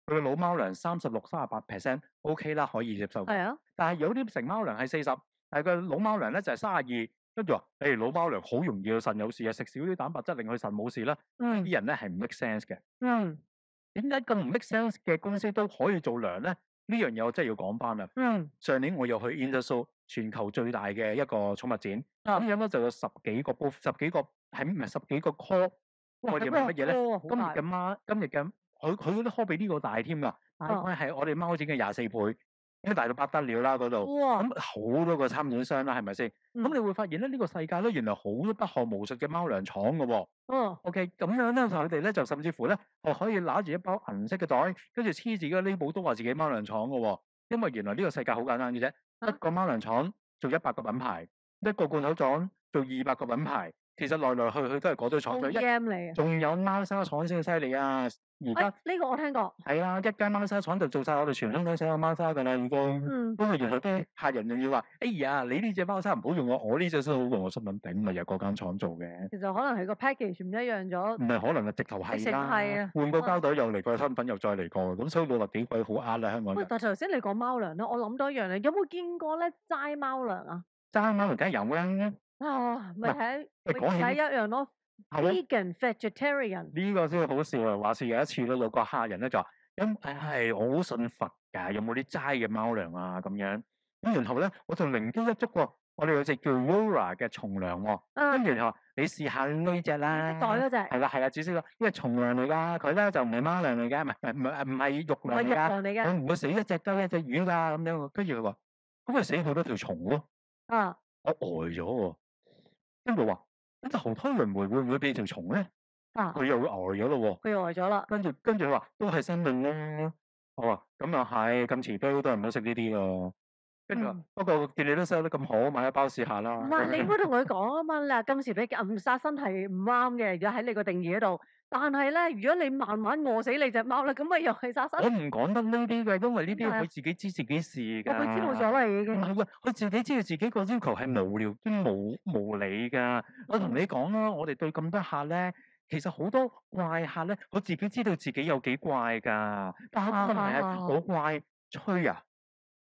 Speaker 2: 佢個老貓糧36、38%，OK 啦，可以接受。
Speaker 1: 係啊，
Speaker 2: 但係有啲成貓糧係40，但係個老貓糧咧就係32，跟住話，老貓糧好容易個腎有事啊，食少啲蛋白質令佢腎冇事啦。
Speaker 1: 嗯
Speaker 2: 啲人咧係唔 make sense 嘅。
Speaker 1: 嗯
Speaker 2: 點解咁唔 make sense 嘅公司都可以做糧咧？呢樣嘢我真係要講翻啦。
Speaker 1: 嗯，
Speaker 2: 上年我又去 Interzoo，全球最大嘅一個寵物展，
Speaker 1: 啊
Speaker 2: 咁樣咧就有十幾個 booth，十幾個係唔係十幾個 call？我哋係乜嘢咧？今日
Speaker 1: 好大
Speaker 2: 嘅貓，今日嘅佢嗰啲 call 比呢個大添㗎，大概係我哋貓展嘅24倍，應該大到不得了啦嗰度。
Speaker 1: 哇，
Speaker 2: 咁好多個參展商啦，係咪先？
Speaker 1: 嗯
Speaker 2: 咁你會發現咧，呢個世界咧原來好多不學無術嘅貓糧廠㗎喎。
Speaker 1: 嗯
Speaker 2: OK，咁樣咧，佢哋咧就甚至乎咧，係可以揦住一包銀色嘅袋，跟住黐住個 label 都話自己貓糧廠嘅喎。因為原來呢個世界好簡單嘅啫，
Speaker 1: 啊
Speaker 2: 一個貓糧廠做100個品牌，一個罐頭廠做200個品牌，其實來來去去都係嗰堆廠。
Speaker 1: ，OEM 嚟。
Speaker 2: 仲有貓砂廠先犀利啊！而家
Speaker 1: 呢個我聽過。
Speaker 2: 係啊，一間貓砂廠就做晒我哋全香港所有貓砂㗎啦，已經。
Speaker 1: 嗯，
Speaker 2: 因為原來啲客人仲要話：哎呀，你呢隻貓砂唔好用我呢隻先好用。我心諗頂咪又嗰間廠做嘅。
Speaker 1: 其實可能係個 package 唔一樣咗。
Speaker 2: 唔係，可能係直頭
Speaker 1: 直情
Speaker 2: 係啦，
Speaker 1: 係啊
Speaker 2: 換個膠袋又嚟過，身份又再嚟過，咁所以你話幾鬼好呃啦香港
Speaker 1: 喂，
Speaker 2: 人。
Speaker 1: 但係頭先你講貓糧咧，我諗到一樣咧，有冇見過咧齋貓糧啊？
Speaker 2: 爭貓梗係有啦，
Speaker 1: 啊，咪睇咪
Speaker 2: 講起
Speaker 1: 睇一樣咯
Speaker 2: 係咯，
Speaker 1: ，vegan vegetarian。
Speaker 2: 呢個先好笑啊！話說有一次咧，有個客人咧就話：我好信佛㗎，有冇啲齋嘅貓糧啊？咁樣咁然後咧，我就靈機一觸喎，我哋有隻叫 Rora 嘅蟲糧喎，
Speaker 1: 啊，
Speaker 2: 跟住就話你試下呢只啦。
Speaker 1: 袋嗰隻，
Speaker 2: 係啦係啦，紫色咯，因為蟲糧嚟㗎，佢咧就唔係貓糧嚟㗎，唔係肉
Speaker 1: 唔係日
Speaker 2: 糧嚟㗎。
Speaker 1: 糧嚟嘅。
Speaker 2: 佢唔會死一隻雞一隻魚㗎咁樣，跟住佢話：咁咪死好多條蟲咯！
Speaker 1: 啊，
Speaker 2: 我呆咗喎，跟住話：咁就投胎輪迴會唔會變條蟲咧？
Speaker 1: 啊，
Speaker 2: 佢又會呆咗咯喎。
Speaker 1: 佢又呆咗啦。
Speaker 2: 跟住佢話：都係生命啦。我話：咁又係，咁慈悲都係唔好食呢啲咯。跟住話：不過見你都 sell 得咁好，買一包試下啦。
Speaker 1: 唔係，你應該同佢講啊嘛，你話今時俾暗殺身係唔啱嘅，而家喺你個定義嗰度。但係咧，如果你慢慢餓死你隻貓咧，咁咪又係殺身。
Speaker 2: 我唔講得呢啲嘅，因為呢啲
Speaker 1: 點解啊
Speaker 2: 佢自己知自己事㗎。
Speaker 1: 佢知道咗啦，已
Speaker 2: 唔
Speaker 1: 經。
Speaker 2: 係喎，佢自己知道自己個要求係無聊兼無理㗎。我同你講啦，我哋對咁多客咧，其實好多怪客咧，佢自己知道自己有幾怪㗎。但係個問題係我怪吹啊，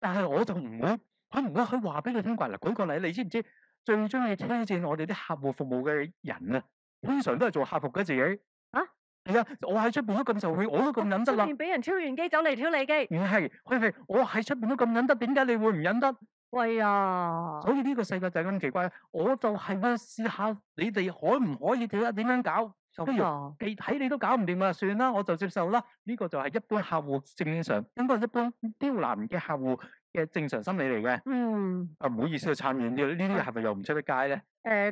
Speaker 2: 但係我就唔會，佢唔會去話俾你聽怪。嗱，舉個例，你知唔知最中意推薦我哋啲客戶服務嘅人啊？通常都係做客服嘅自己。
Speaker 1: 啊？
Speaker 2: 係啊，我喺出邊都咁受氣，我都咁忍得啦
Speaker 1: 出。邊俾人挑完機走嚟挑你機。
Speaker 2: 唔係，我喺出邊都咁忍得，點解你會唔忍得？
Speaker 1: 喂呀！
Speaker 2: 所以呢個世界就係咁奇怪，我就係想試下你哋可唔可以點樣搞？不如你睇你都搞唔掂啦，算啦，我就接受啦。呢個就係一般客戶正常，應該係一般刁難嘅客戶嘅正常心理嚟嘅。
Speaker 1: 嗯。
Speaker 2: 啊，唔好意思，撐遠啲，呢啲係咪又唔出得街咧？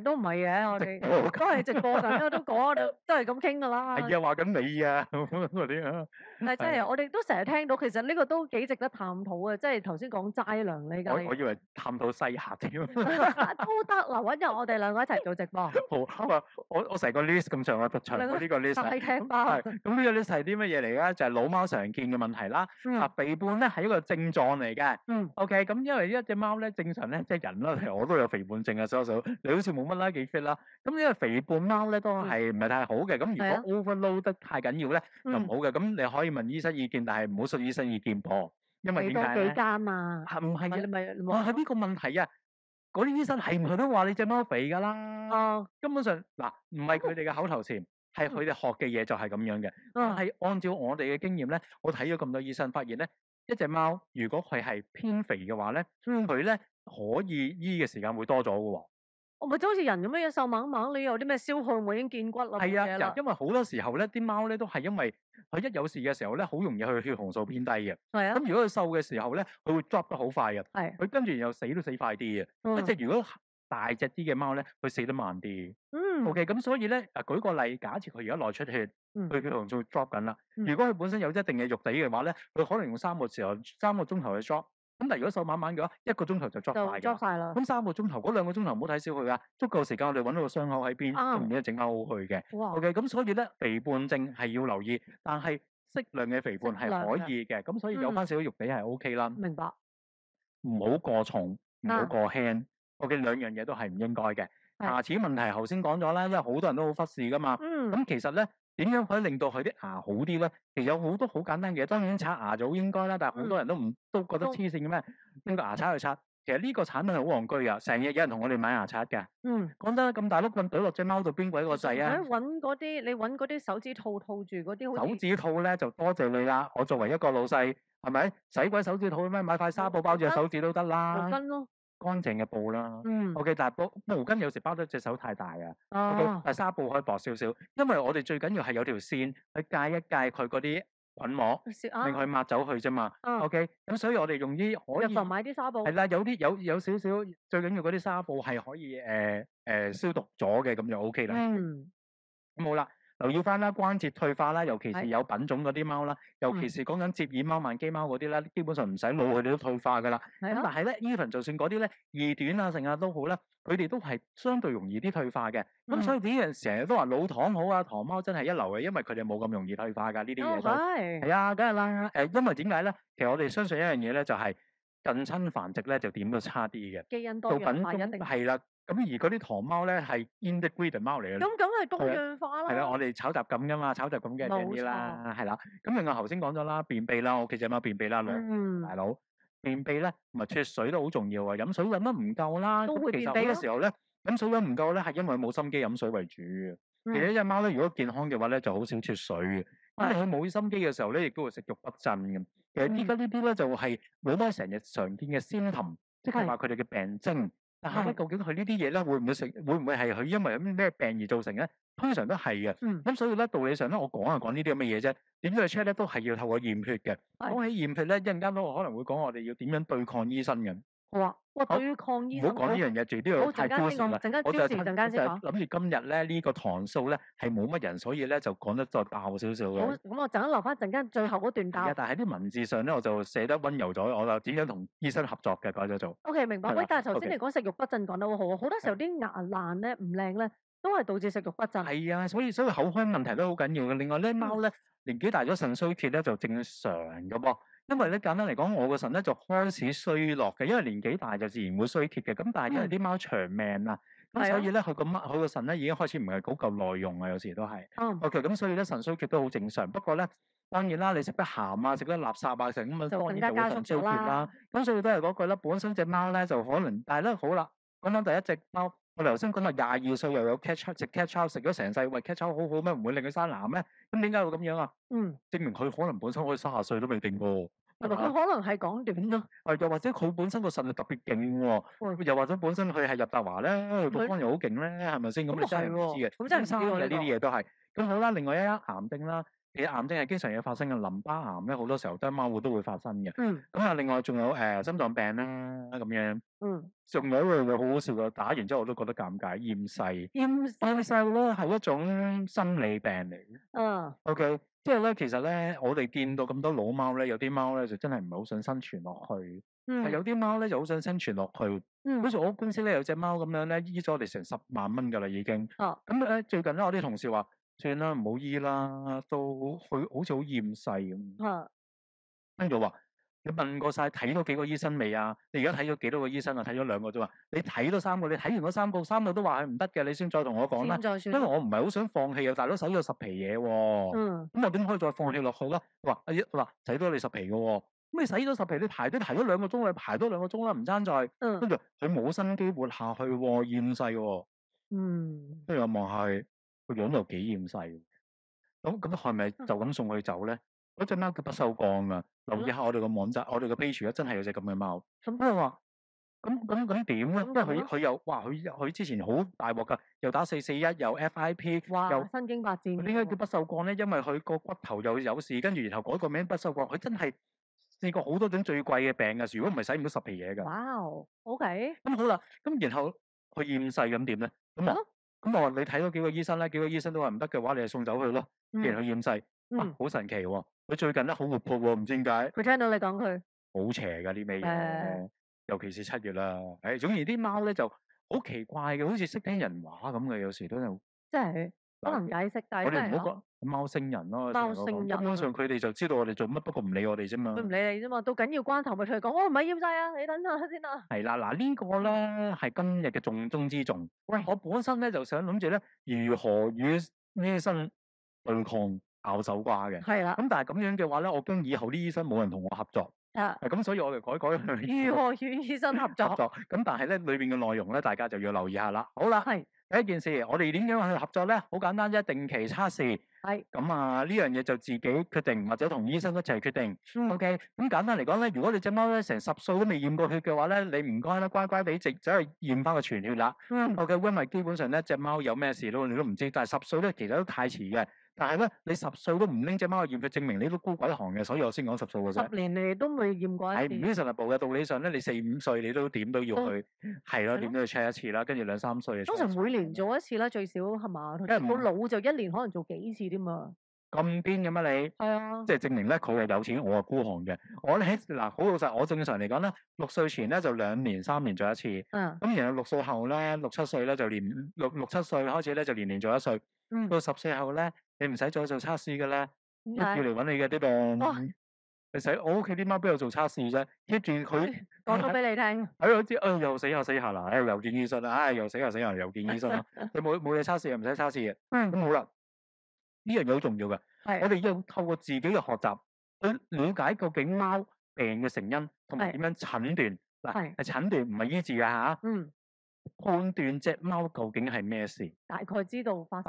Speaker 1: 都唔係嘅，我哋
Speaker 2: 播
Speaker 1: 都係直播緊啦，都講都係咁傾噶啦。
Speaker 2: 係啊，話緊你啊，嗰啲啊。
Speaker 1: 但係真係我哋都成日聽到，其實呢個都幾值得探討嘅，即係頭先講齋糧呢家
Speaker 2: 我以為探討西客添。
Speaker 1: 都得嗱，揾日我哋兩個一齊做直播。
Speaker 2: 好啊！我成個 list 咁長啊，長過呢個 list 啊。
Speaker 1: 大聽吧。
Speaker 2: 係咁呢個 list 係啲乜嘢嚟咧？就係老貓常見嘅問題啦。肥胖咧係一個症狀嚟嘅。
Speaker 1: 嗯。
Speaker 2: OK，咁因為一隻貓咧正常咧即係人啦，其實我都有肥胖症啊，所以你好似冇乜啦，幾 fit 啦。咁呢個肥胖貓咧都係唔係太好嘅。咁如果 overload 得太緊要咧就唔好嘅。咁你可以問醫生意見，但係唔好信醫生意見噃。因為點解咧？
Speaker 1: 幾間嘛？
Speaker 2: 唔係啊？
Speaker 1: 你咪
Speaker 2: 係呢個問題啊！嗰啲醫生係唔係都話你隻貓肥㗎啦？
Speaker 1: 哦，
Speaker 2: 根本上嗱，唔係佢哋嘅口頭禪，係佢哋學嘅嘢就係咁樣嘅。但係按照我哋嘅經驗咧，我睇咗咁多醫生，發現咧，一隻貓如果佢係偏肥嘅話咧，佢咧可以醫嘅時間會多咗嘅喎。
Speaker 1: 我咪就好似人咁樣，瘦蜢蜢，你有啲咩消耗，我已經見骨啦，冇
Speaker 2: 係
Speaker 1: 嘢啦
Speaker 2: 啊，。因為好多時候咧，啲貓咧都係因為佢一有事嘅時候咧，好容易去血紅素偏低嘅。
Speaker 1: 係啊，
Speaker 2: 咁如果佢瘦嘅時候咧，佢會 drop 得好快嘅。
Speaker 1: 係。
Speaker 2: 佢跟住又死都死快啲嘅。
Speaker 1: 嗯
Speaker 2: 一隻如果大隻啲嘅貓咧，佢死得慢啲。
Speaker 1: 嗯
Speaker 2: OK，咁所以咧，舉個例，假設佢而家內出血，
Speaker 1: 嗯
Speaker 2: 佢血紅素 drop 緊啦。
Speaker 1: 嗯
Speaker 2: 如果佢本身有一定嘅肉地嘅話咧，佢可能用3個鐘頭去 drop。咁但係如果瘦蜢蜢嘅話，1個鐘頭就 drop
Speaker 1: 就
Speaker 2: 晒㗎
Speaker 1: drop
Speaker 2: 啦。
Speaker 1: 晒啦。
Speaker 2: 咁3個鐘頭，嗰2個鐘頭唔好睇小佢啊，足夠時間我哋揾到個傷口喺邊，
Speaker 1: 啱
Speaker 2: 然之後整翻好佢嘅。
Speaker 1: 哇，
Speaker 2: OK，咁所以咧，肥胖症係要留意，但係適量嘅肥胖係可以嘅。咁所以有翻少少肉地係 OK 啦，
Speaker 1: 明白。
Speaker 2: 唔好過重，唔好過輕。OK，兩樣嘢都係唔應該嘅。牙齒問題頭先講咗啦，因為好多人都好忽視噶嘛。
Speaker 1: 嗯，
Speaker 2: 咁其實咧，點樣可以令到佢啲牙好啲咧？其實有好多好簡單嘅嘢，當然刷牙就好應該啦，但係好多人都覺得黐線嘅咩？拎個牙刷去刷，其實呢個產品係好戇居啊！成日有人同我哋買牙刷嘅。
Speaker 1: 嗯，
Speaker 2: 講得咁大碌咁懟落隻貓度，邊鬼個掣啊？
Speaker 1: 你揾嗰啲手指套套住嗰啲，好似
Speaker 2: 手指套咧就多謝你啦！我作為一個老細，係咪使鬼手指套咩？買塊紗布包住隻手指都得啦。
Speaker 1: 毛巾咯。
Speaker 2: 乾淨嘅布啦。
Speaker 1: 嗯。
Speaker 2: OK，但係毛巾有時包得隻手太大啊。OK，
Speaker 1: 哦。
Speaker 2: 但係紗布可以薄少少，因為我哋最緊要係有條線去界一界佢嗰啲菌膜，令佢抹走佢啫嘛。
Speaker 1: 嗯
Speaker 2: OK，咁所以我哋用啲可以
Speaker 1: 入房買啲紗布。
Speaker 2: 係啦，有少少最緊要嗰啲紗布係可以消毒咗嘅，咁就 OK 啦。
Speaker 1: 嗯。
Speaker 2: 咁好啦，留意翻啦，關節退化啦，尤其是
Speaker 1: 係
Speaker 2: 有品種嗰啲貓啦，尤其是講緊折耳貓、曼基貓嗰啲咧，基本上唔使腦佢哋都退化噶啦。
Speaker 1: 係啊。
Speaker 2: 咁但係咧，even 就算嗰啲咧二短啊、成啊都好啦，佢哋都係相對容易啲退化嘅。咁所以啲人成日都話老糖好啊，糖貓真係一流嘅，因為佢哋冇咁容易退化㗎呢啲嘢都。
Speaker 1: 係。
Speaker 2: 係啊，梗係啦。因為點解咧？其實我哋相信一樣嘢咧，就係近親繁殖咧就點都差啲嘅。
Speaker 1: 基因多
Speaker 2: 到品
Speaker 1: 樣化一定。
Speaker 2: 種係啦。咁而嗰啲糖貓咧係 interbreed 貓嚟嘅。
Speaker 1: 咁梗係多樣化啦。
Speaker 2: 係啦，我哋炒雜咁噶嘛，炒雜咁嘅啲啦，係啦。咁另外頭先講咗啦，便秘啦，我屋企隻貓便秘啦，大佬便秘咧，咪脫水都好重要啊，飲水飲得唔夠啦。
Speaker 1: 都會
Speaker 2: 其實好
Speaker 1: 便秘咯。
Speaker 2: 多時候咧，飲水飲唔夠咧，係因為冇心機飲水為主嘅。其實一隻貓咧，如果健康嘅話咧，就好少脫水嘅。咁佢冇心機嘅時候咧，亦都會食慾不振嘅。其實依家呢啲咧就係冇乜成日常見嘅symptom，即係話佢哋嘅病徵。但係咧，究竟佢呢啲嘢咧，會唔會係佢因為有咩病而造成咧？通常都係嘅。咁所以咧，道理上咧，我講係講呢啲咁嘅嘢啫。點樣去 check 咧，都係要透過驗血嘅。講起驗血咧，一陣間都可能會講我哋要點樣對抗醫生嘅。
Speaker 1: 哇！對抗醫生。
Speaker 2: 唔好講呢樣嘢，住都要太高時啦。
Speaker 1: 我就諗
Speaker 2: 住今日咧呢個堂數咧係冇乜人，所以咧就講得再爆少少嘅。
Speaker 1: 好，咁我陣間留翻陣間最後嗰段答。
Speaker 2: 但係喺啲文字上咧，我就寫得溫柔咗，我就點樣同醫生合作嘅改咗做。
Speaker 1: OK， 明白。喂，但係頭先你講食慾不振講得好好，好多時候啲牙爛咧唔靚咧，都係導致食慾不振。
Speaker 2: 係啊，所以口腔問題都好緊要嘅。另外咧，貓咧年紀大咗腎衰竭咧就正常嘅噃。因為咧簡單嚟講，我個腎咧就開始衰落嘅，因為年紀大就自然會衰竭嘅。咁但係因為啲貓長命啦，咁所以咧佢個腎咧已經開始唔係好夠耐用啊，有時都係。OK，咁所以咧腎衰竭都好正常。不過咧當然啦，你食得鹹啊，食得垃圾啊，成咁啊，當然就會腎衰竭啦。咁所以都係嗰句啦，本身隻貓咧就可能，但係咧好啦，講緊第一隻貓，我哋頭先講話22歲又有 cat chow 食 cat chow 食咗成世，喂 cat chow 好好咩？唔會令佢生癌咩？咁點解會咁樣啊？證明佢可能本身可以30歲都未定過。
Speaker 1: 佢可能係講短咯。
Speaker 2: 又或者佢本身個腎係特別勁喎，又或者本身佢係入達華咧，讀方又好勁咧，係咪先？咁你真係唔知嘅。
Speaker 1: 咁真係唔知喎，
Speaker 2: 呢啲嘢都係。咁好啦，另外一癌症啦，其實癌症係經常有發生嘅，淋巴癌咧好多時候都貓都會發生嘅。咁啊，另外仲有心臟病啦咁樣。仲有一樣嘢好好笑嘅，打完之後我都覺得尷尬，厭世。厭世咧係一種生理病嚟嘅。OK。即係咧，其實咧，我哋見到咁多老貓咧，有啲貓咧就真係唔係好想生存落去，係有啲貓咧就好想生存落去。好似我公司咧有隻貓咁樣咧，醫咗我哋成10萬蚊㗎啦已經。咁咧最近咧，我啲同事話：算啦，唔好醫啦，都好似好厭世咁。跟住我話：你問過晒睇咗幾個醫生未啊？你而家睇咗幾多個醫生啊？睇咗2個啫嘛。你睇咗3個，你睇完嗰3個都話係唔得嘅，你先再同我講啦。因為我唔係好想放棄啊，大佬使咗10皮嘢喎。咁我點可以再放棄落去啦？話使多你10皮嘅喎。咁你洗咗10皮，你排咗2個鐘，你排多2個鐘啦，唔爭在。
Speaker 1: 嗯
Speaker 2: 跟住佢冇生機活下去喎，厭世喎。
Speaker 1: 嗯，
Speaker 2: 跟住我望下佢個樣又幾厭世。咁係咪就咁送佢走咧？嗰隻貓叫不鏽鋼啊！留意下我哋個網站，我哋個 page 咧真係有隻咁嘅貓。咁佢話：咁點咧？因為佢又佢之前好大鑊㗎，又打441，又 FIP，
Speaker 1: 哇，
Speaker 2: 又
Speaker 1: 身經百戰
Speaker 2: 佢點解叫不鏽鋼咧？因為佢個骨頭又有事，跟住然後改個名不鏽鋼。佢真係試過好多種最貴嘅病㗎，如果唔係洗唔到10皮嘢㗎。
Speaker 1: 哇，OK，
Speaker 2: 咁好啦，咁然後佢厭世咁點咧？咁我話你睇咗幾個醫生咧，幾個醫生都話唔得嘅話，你就送走佢咯。既然佢厭世，哇，好神奇喎！佢最近咧好活潑喎，唔知點解。
Speaker 1: 佢聽到你講佢，
Speaker 2: 好邪㗎呢味嘢，尤其是7月啦。總之啲貓咧就好奇怪嘅，好似識聽人話咁嘅，有時都有。
Speaker 1: 即係不能解釋，但係
Speaker 2: 我
Speaker 1: 真係
Speaker 2: 哋唔好講貓星人咯。
Speaker 1: 貓星人，
Speaker 2: 基本上佢哋就知道我哋做乜，不過唔理我哋啫嘛。
Speaker 1: 佢唔理你啫嘛，到緊要關頭咪出嚟講，我唔係厭世啊，你等下先啊。
Speaker 2: 係啦，嗱呢個咧係今日嘅重中之重。喂，我本身咧就想諗住咧如何與醫生對抗咬手瓜嘅。
Speaker 1: 係啦。
Speaker 2: 咁但係咁樣嘅話咧，我驚以後啲醫生冇人同我合作。咁所以我哋改
Speaker 1: 如何與醫生合作？
Speaker 2: 咁但係咧裏邊嘅內容咧，大家就要留意下啦。好啦，
Speaker 1: 係
Speaker 2: 第一件事，我哋點樣去合作咧？好簡單啫，定期測試。
Speaker 1: 係。
Speaker 2: 咁啊，呢樣嘢就自己決定，或者同醫生一齊決定。OK。咁簡單嚟講咧，如果你隻貓咧成10歲都未驗過血嘅話咧，你唔該啦，乖乖地直走去驗翻個全血啦。OK。因為基本上咧隻貓有咩事你都唔知，但係10歲咧其實都太遲嘅。但係咧，你10歲都唔拎隻貓去驗血，證明你都孤鬼寒嘅，所以我先講10歲嘅啫。
Speaker 1: 10年你都未驗過一次。
Speaker 2: 係唔 reasonable 嘅，道理上咧，你4、5歲你都點都要去，係咯，點都要 check 一次啦。跟住2、3歲。
Speaker 1: 通常每年做一次啦，最少係嘛？到老就1年可能做幾次添嘛。
Speaker 2: 咁癲嘅咩你？
Speaker 1: 係啊。即
Speaker 2: 係證明咧，佢係有錢，我係孤寒嘅。我咧嗱，好老實，我正常嚟講咧，6歲前咧就2年、3年做一次。咁然後6歲後咧，6、7歲咧就6、7歲開始咧就年做1歲。到10歲後咧，你唔使再做測試嘅咧，要嚟揾你嘅啲病。你使我屋企啲貓邊度做測試啫？keep 住佢
Speaker 1: 講咗俾你聽。
Speaker 2: 係我知，又死下啦，又見醫生啦，又死下又見醫生啦。佢冇嘢測試，又唔使測試嘅。咁好啦，呢樣嘢好重要嘅。我哋要透過自己嘅學習去了解究竟貓病嘅成因，同埋點樣診斷。嗱，係診斷唔係醫治嘅嚇。判斷隻貓究竟係咩事，大概知道發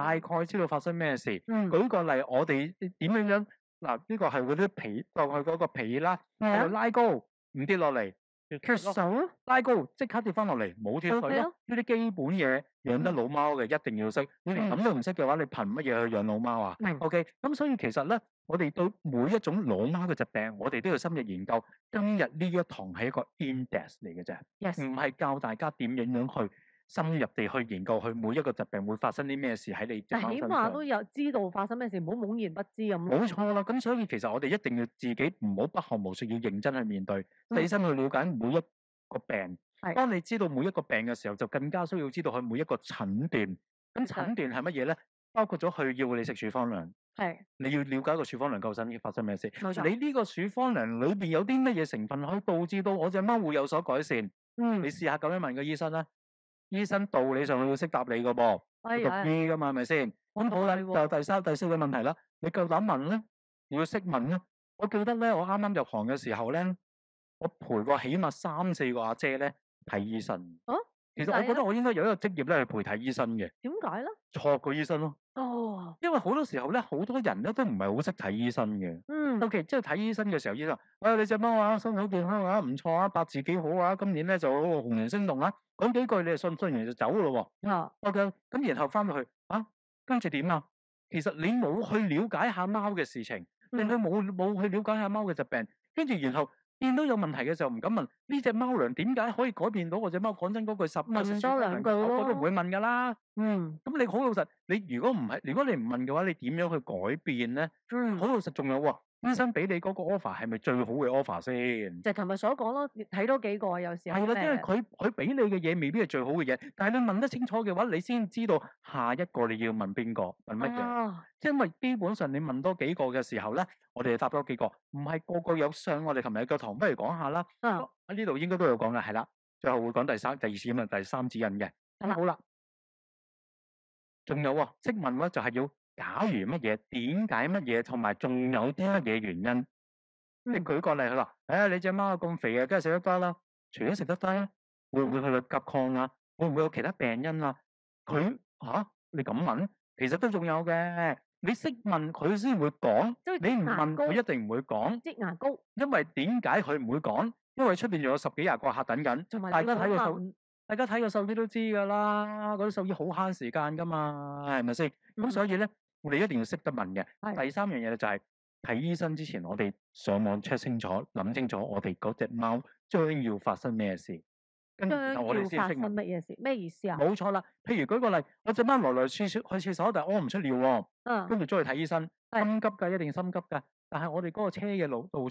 Speaker 2: 生咩事。舉個例，我哋點樣嗱？呢個係嗰啲皮，當佢嗰個皮啦，喺度拉高，唔跌落嚟，脫水，拉高即刻跌翻落嚟，冇脫水咯。呢啲基本嘢養得老貓嘅一定要識。你連咁都唔識嘅話，你憑乜嘢去養老貓啊？OK，咁所以其實咧，我哋對每一種老貓嘅疾病，我哋都要深入研究。今日呢一堂係一個 index 嚟嘅啫，唔係教大家點樣去深入地去研究佢每一個疾病會發生啲咩事喺你隻貓身上。起碼都有知道發生咩事，唔好懵然不知咁。冇錯啦，咁所以其實我哋一定要自己唔好不學無術，要認真去面對，細心去了解每一個病。當你知道每一個病嘅時候，就更加需要知道佢每一個診斷。咁診斷係乜嘢咧？包括咗佢要你食處方糧。你要了解個處方糧究竟發生咩事。你呢個處方糧裏邊有啲乜嘢成分可以導致到我隻貓會有所改善？你試下咁樣問個醫生啦。醫生道理上會識答你噶噃，讀醫噶嘛，係咪先？咁好啦，就第3、第4個問題啦。你夠膽問咧？要識問咧。我記得咧，我啱啱入行嘅時候咧，我陪過起碼3、4個阿姐咧睇醫生。其實我覺得我應該有一個職業咧，去陪睇醫生嘅。點解咧？錯個醫生咯。因為好多時候咧，好多人咧都唔係好識睇醫生嘅。OK，即係睇醫生嘅時候，醫生話：你隻貓啊，身體好健康啊，唔錯啊，八字幾好啊，今年咧就紅鸞星動啊。講幾句你就信完就走咯喎。OK，咁然後翻到去跟住點啊？其實你冇去了解下貓嘅事情，你冇去了解下貓嘅疾病，跟住然後見到有問題嘅時候唔敢問呢隻貓糧點解可以改變到我隻貓？講真嗰句問多兩句咯，我都唔會問噶啦。咁你好老實，你如果你唔問嘅話，你點樣去改變咧？好老實，仲有喎。醫生俾你嗰個 offer 係咪最好嘅 offer 先？就係琴日所講咯，睇多幾個有時候係啦，因為佢俾你嘅嘢未必係最好嘅嘢，但係你問得清楚嘅話，你先知道下一個你要問邊個，問乜嘢。因為基本上你問多幾個嘅時候咧，我哋就答多幾個，唔係個個有上我哋琴日嘅堂，不如講下啦。喺呢度應該都有講嘅，係啦，最後會講第2指引、第3指引嘅。好啦，仲有喎，識問咧就係要。假如乜嘢？點解乜嘢？同埋仲有啲乜嘢原因？即係舉個例，佢話：你隻貓咁肥嘅，梗係食得多啦。除咗食得多咧，會唔會去到甲亢啊？會唔會有其他病因啊？你咁問，其實都仲有嘅。你識問佢先會講，你唔問佢一定唔會講。
Speaker 1: 擠牙膏，
Speaker 2: 因為點解佢唔會講？因為出邊仲有10幾廿個客等緊，大家睇個獸醫都知㗎啦。嗰啲獸醫好慳時間㗎嘛，係咪先？咁所以咧，我哋一定要識得問嘅。第三樣嘢就係睇醫生之前，我哋上網 check 清楚，諗清楚我哋嗰隻貓將要發生咩事，跟住我哋先識問
Speaker 1: 乜嘢事？咩意思啊？
Speaker 2: 冇錯啦。譬如舉個例，我隻貓來來去去廁所，但係屙唔出尿喎，跟住再去睇醫生，心急㗎，一定心急㗎。但係我哋嗰個車嘅路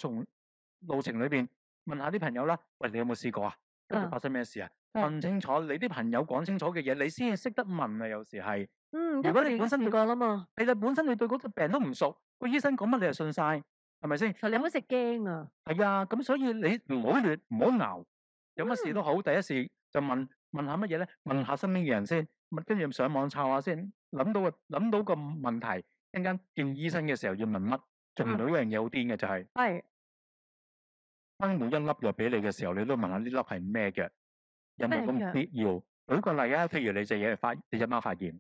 Speaker 2: 程裏邊，問下啲朋友啦，喂，你有冇試過啊？跟住發生咩事啊？問清楚，你啲朋友講清楚嘅嘢，你先係識得問啊。有時係，如果你本身
Speaker 1: 試過啦嘛，
Speaker 2: 你本身你對嗰隻病都唔熟，個醫生講乜你就信晒，係咪先？
Speaker 1: 你唔好食驚啊！
Speaker 2: 係啊，咁所以你唔好亂，唔好熬，有乜事都好，第一時就問下乜嘢咧？問下身邊嘅人先，跟住上網抄下先，諗到個問題，一陣間見醫生嘅時候要問乜？仲有一樣嘢好癲嘅就係。當每一粒藥俾你嘅時候，你都問下呢粒係咩嘅，有冇咁必要？舉個例啊，譬如你隻貓發炎，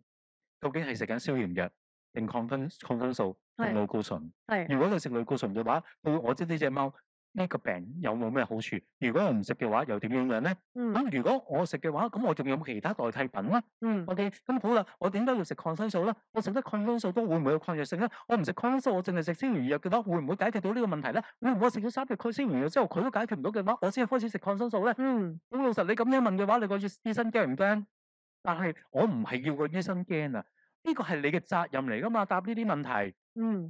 Speaker 2: 究竟係食緊消炎藥定抗生素定類固醇？如果你食類固醇嘅話，我知呢隻貓呢個病有冇咩好處？如果我唔食嘅話，又點樣咧？咁如果我食嘅話，咁我仲有冇其他代替品咧？OK，咁好啦，我點解要食抗生素咧？我食得抗生素都會唔會有抗藥性咧？我唔食抗生素，我淨係食消炎藥嘅話，會唔會解決到呢個問題咧？會唔會我食咗3隻消炎藥之後，佢都解決唔到嘅話，我先開始食抗生素咧？咁老實你咁樣問嘅話，你個醫生驚唔驚？但係我唔係要個醫生驚啊，呢個係你嘅責任嚟噶嘛，答呢啲問題。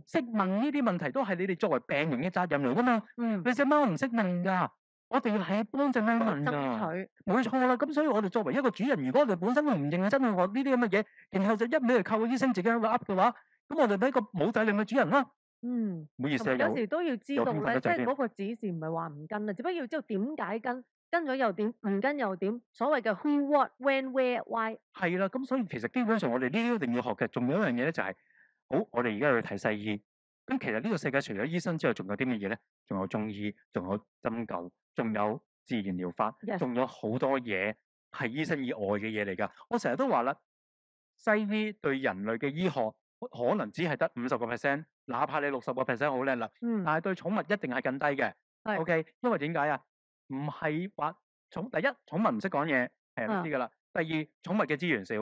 Speaker 2: 識問呢啲問題都係你哋作為病人嘅責任嚟噶嘛。你隻貓唔識問㗎，我哋係幫隻貓問㗎。冇錯啦，咁所以我哋作為一個主人，如果我哋本身都唔認真去學呢啲咁嘅嘢，然後就一味嚟靠個醫生自己喺度噏嘅話，咁我哋俾一個冇責任嘅主人啦。唔好意思啊，
Speaker 1: 有時都要知道咧，即係嗰個指示唔係話唔跟啊，只不過要知道點解跟咗又點，唔跟又點，所謂嘅 who、what、when、where、why。係
Speaker 2: 啦，咁所以其實基本上我哋呢啲一定要學嘅。仲有一樣嘢咧就係，好，我哋而家去睇西醫。咁其實呢個世界除咗醫生之外，仲有啲乜嘢咧？仲有中醫，仲有針灸，仲有自然療法，仲有好多嘢係醫生以外嘅嘢嚟㗎。我成日都話啦，西醫對人類嘅醫學可能只係得50%，哪怕你60%好叻啦，但係對寵物一定係更低嘅。OK，因為點解啊？唔係話第一，寵物唔識講嘢，係人都知㗎啦。第二，寵物嘅資源少。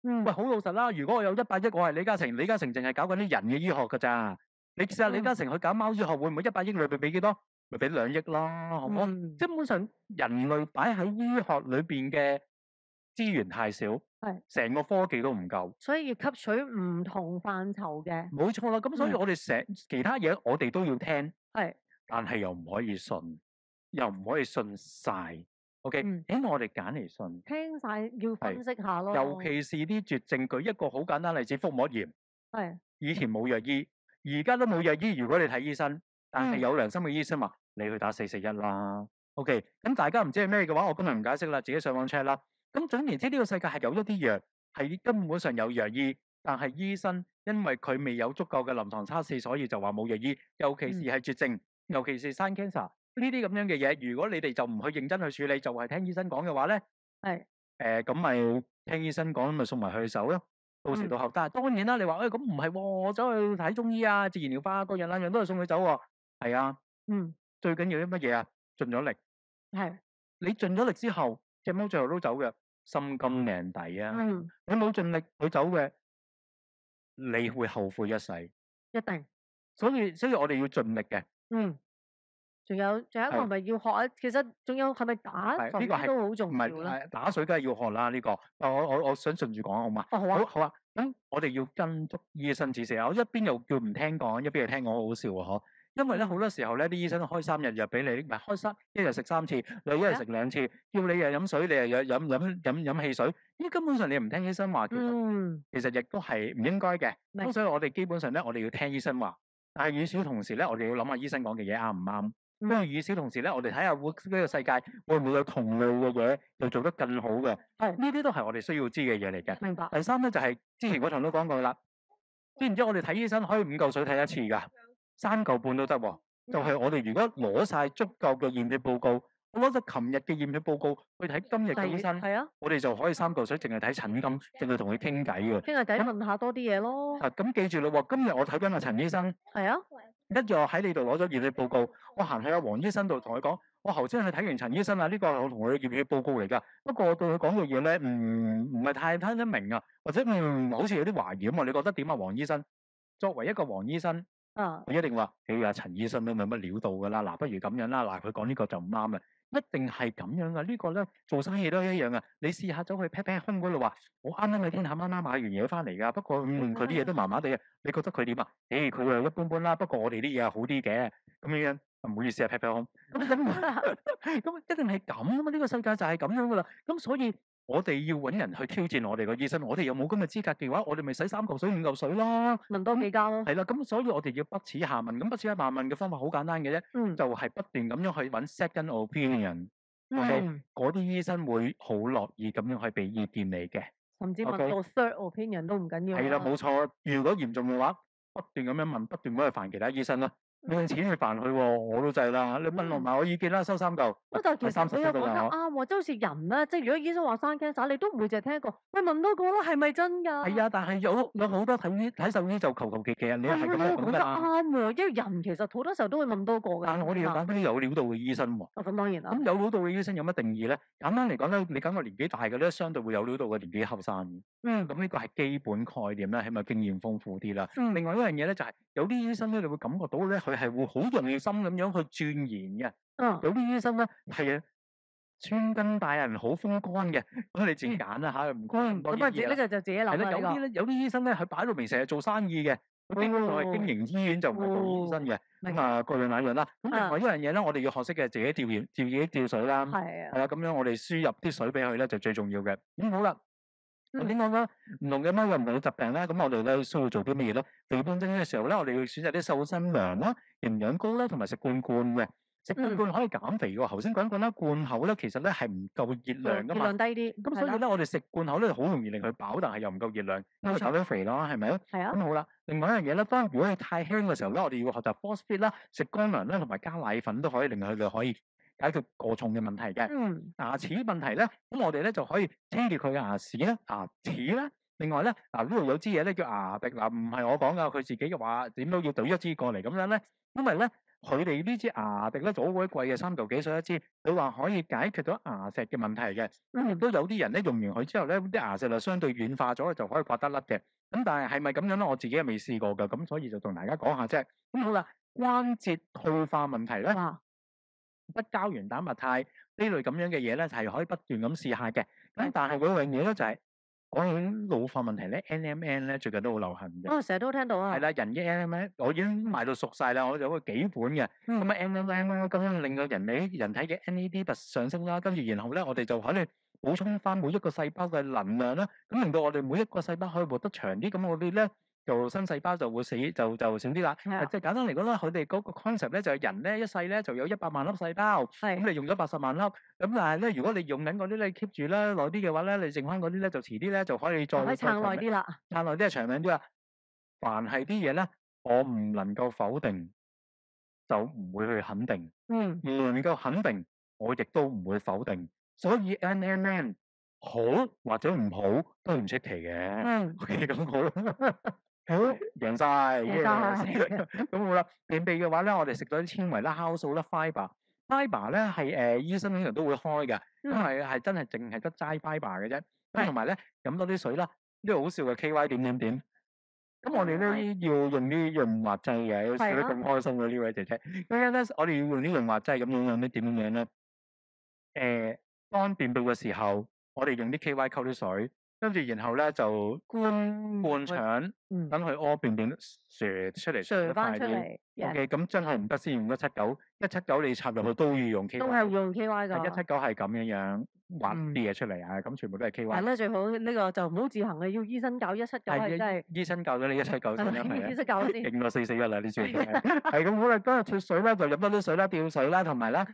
Speaker 2: 喂，好老實啦，如果我有100億，我係李嘉誠，李嘉誠淨係搞緊啲人嘅醫學㗎咋。你試下李嘉誠去搞貓醫學，會唔會100億裏邊俾幾多？咪俾2億啦，好唔好？基本上人類擺喺醫學裏邊嘅資源太少，成個科技都唔夠，
Speaker 1: 所以要吸取唔同範疇嘅。
Speaker 2: 冇錯啦，咁所以我哋其他嘢我哋都要聽，但係又唔可以信，又唔可以信晒。OK，因為我哋揀嚟信，
Speaker 1: 聽晒要分析下咯。
Speaker 2: 尤其是啲絕症，舉一個好簡單例子，腹膜炎，以前冇藥醫，而家都冇藥醫。如果你睇醫生，但係有良心嘅醫生話，你去打441啦。OK，咁大家唔知係咩嘅話，我今日唔解釋啦，自己上網 check 啦。咁總言之，呢個世界係有一啲藥係根本上有藥醫，但係醫生因為佢未有足夠嘅臨床測試，所以就話冇藥醫。尤其是係絕症，尤其是生 cancer 呢啲咁樣嘅嘢，如果你哋就唔去認真去處理，就係聽醫生講嘅話咧，咁咪聽醫生講，咪送埋去手咯。到時到後，但係當然啦，你話咁唔係喎，我走去睇中醫啊，自然療法啊，各樣兩樣都係送佢走喎。係啊，最緊要啲乜嘢啊？盡咗力。你盡咗力之後，隻貓最後都走嘅，心甘命抵啊！你冇盡力佢走嘅，你會後悔一世。
Speaker 1: 一定。
Speaker 2: 所以我哋要盡力嘅。
Speaker 1: 仲有一個係咪要學啊？其實仲有係咪打水都好重要啦？
Speaker 2: 打水梗係要學啦，呢個。我想順住講好嘛？好啊。咁我哋要跟足醫生指示啊！我一邊又叫唔聽講，一邊又聽講，好好笑啊！因為咧好多時候咧，啲醫生開3日藥俾你，唔係開一日食3次，你一日食2次，叫你又飲水，你又飲汽水。呢根本上你唔聽醫生話，其實亦都係唔應該嘅。咁所以我哋基本上咧，我哋要聽醫生話，但係與此同時咧，我哋要諗下醫生講嘅嘢啱唔啱。因為與此同時咧，我哋睇下呢個世界會唔會有同類嘅嘢，又做得更好嘅。呢啲都係我哋需要知嘅嘢嚟嘅。
Speaker 1: 明白。
Speaker 2: 第三咧就係之前嗰場都講過啦，知唔知我哋睇醫生可以5嚿水睇1次㗎，3嚿半都得喎。就係我哋如果攞晒足夠嘅驗血報告，我攞咗琴日嘅驗血報告去睇今日嘅醫生，
Speaker 1: 係啊，
Speaker 2: 我哋就可以三嚿水，淨係睇診金，淨係同佢傾偈嘅。
Speaker 1: 傾下偈問下多啲嘢咯。
Speaker 2: 咁記住啦喎，今日我睇緊阿陳醫生，
Speaker 1: 係啊，
Speaker 2: 一日我喺你度攞咗驗血報告，我行去阿黃醫生度同佢講，我頭先去睇完陳醫生啊，呢個係我同佢嘅驗血報告嚟㗎。不過我對佢講嘅嘢咧，唔係太聽得明啊，或者好似有啲懷疑咁啊。你覺得點啊，黃醫生？作為一個黃醫生，我一定話，阿陳醫生都冇乜料到㗎啦。嗱，不如咁樣啦，嗱，佢講呢個就唔啱啦，一定係咁樣㗎。呢個咧做生意都一樣啊。你試下走去 pat pat 空嗰度話，我啱啱喺天下啱啱買完嘢翻嚟㗎，不過佢啲嘢都麻麻地啊。你覺得佢點啊？佢係一般般啦，不過我哋啲嘢係好啲嘅。咁樣唔好意思啊 pat pat 空。咁一定係咁啊嘛！呢個世界就係咁樣㗎啦。咁所以我哋要揾人去挑戰我哋個醫生，我哋有冇咁嘅資格嘅話，我哋咪使3嚿水5嚿水咯，
Speaker 1: 問多幾間咯。
Speaker 2: 係啦，咁所以我哋要不恥下問。咁不恥下問嘅方法好簡單嘅啫，就係不斷咁樣去揾 second opinion。嗰啲醫生會好樂意咁樣去俾意見你嘅，
Speaker 1: 甚至問到 third opinion 都唔緊要。
Speaker 2: 係啦，冇錯。如果嚴重嘅話，不斷咁樣問，不斷咁去煩其他醫生啦。你用錢去煩佢喎，我都制啦。你問落埋我意見啦，收3嚿。
Speaker 1: 但係其實你又講得啱喎，即係好似人咧，即係如果醫生話生 cancer，你都唔會淨係聽一個，喂問多個啦，係咪真㗎？
Speaker 2: 係啊，但係有好多睇獸醫就求求其其人，你係咁樣講
Speaker 1: 講得啱喎，因為人其實好多時候都會問多個㗎。
Speaker 2: 但係我哋要揀啲有料到嘅醫生喎。
Speaker 1: 咁當然啦。
Speaker 2: 咁有料到嘅醫生有乜定義咧？簡單嚟講咧，你揀個年紀大嘅咧，相對會有料到嘅年紀後生嘅。咁呢個係基本概念啦，起碼經驗豐富啲啦。另外一樣嘢咧就係有啲醫生咧，你會感覺到咧，佢係會好用心咁樣去鑽研嘅。有啲醫生咧係穿根戴人好風乾嘅，咁你自己揀啦嚇，唔該咁多嘢。咁呢個就自己諗啦。係啦，有啲醫生咧，佢擺到明成日做生意嘅，佢經營醫院就唔係做醫生嘅。咁各樣那樣啦。咁另外一樣嘢咧，我哋要學識嘅自己吊水啦。係啦，咁樣我哋輸入啲水俾佢咧就最重要嘅。好啦，點講咧？唔同嘅貓有唔同嘅疾病咧，咁我哋咧需要做啲乜嘢咧？肥胖症嘅時候咧，我哋要選擇啲瘦身糧啦、營養膏啦，同埋食罐罐嘅。食罐罐可以減肥喎。頭先講過啦，罐口咧其實咧係唔夠熱量噶嘛。熱量低啲。咁所以咧，我哋食罐口咧好容易令佢飽，但係又唔夠熱量，咁就減到肥咯，係咪？係啊。咁好啦，另外一樣嘢咧，如果係太輕嘅時候咧，我哋要學習 force feed 啦，食乾糧啦，同埋加奶粉都可以令佢哋可以解決過重嘅問題嘅。牙齒問題咧，咁我哋咧就可以清潔佢嘅牙齒啦、牙齒啦。另外咧，呢度有支嘢咧叫牙滴，唔係我講噶，佢自己嘅話點都要懟一支過嚟咁樣咧，因為咧。佢哋呢支牙滴咧就好鬼貴嘅，3嚿幾水一支。佢話可以解決到牙石嘅問題嘅。亦都有啲人咧用完佢之後咧，啲牙石就相對軟化咗，就可以刮得甩嘅。咁但係咪咁樣咧？我自己係未試過㗎，咁所以就同大家講下啫。咁好啦，關節退化問題咧，不膠原蛋白肽呢類咁樣嘅嘢咧，係可以不斷咁試下嘅。咁但係嗰樣嘢咧就係。講起老化問題咧 ，NMN 咧最近都好流行嘅。成日都聽到啊。係啦，人嘅 NMN 我已經賣到熟晒啦，我有個幾本嘅。咁NMN 啦，咁樣令到人體嘅 NAD 上升啦，跟住然後咧，我哋就可以補充翻每一個細胞嘅能量啦，咁令到我哋每一個細胞可以活得長啲，咁我哋咧就新細胞就會死就少啲啦。即係簡單嚟講啦，佢哋嗰個 concept 咧就係人咧一世咧就有100萬粒細胞，咁你用咗80萬粒，咁但係咧如果你用緊嗰啲咧 keep 住啦耐啲嘅話咧，你剩翻嗰啲咧就遲啲咧就可以再撐耐啲啦，撐耐啲係長命啲啦。凡係啲嘢咧，我唔能夠否定，就唔會去肯定。唔能夠肯定，我亦都唔會否定。所以 NMN 好或者唔好都唔出奇嘅。OK， 咁好啦。好，贏晒。咁好啦，便秘嘅話咧，我哋食咗啲纖維啦、酵素啦、fibre 咧係醫生通常都會開嘅，因為係真係淨係得齋 fibre 嘅啫。咁同埋咧飲多啲水啦，呢個好笑嘅 KY 點。咁我哋咧要用啲潤滑劑嘅，笑得咁開心嘅呢位姐姐。咁樣咧，我哋要用啲潤滑劑咁樣咧，點樣咧？當便秘嘅時候，我哋用啲 KY 溝啲水。跟住然後咧就灌腸，等佢屙便射出嚟，射翻出嚟。OK， 咁真係唔得先用179，179你插入去都要用 KY，都係用 KY 噶。179係咁樣挖啲嘢出嚟啊，咁全部都係 KY。係咧，最好呢個就唔好自行嘅，要醫生教179係真係。醫生教咗你179先係。醫生教咗先。勁過441啦呢次。係咁好啦，今日脫水咧就飲多啲水啦，吊水啦，同埋咧。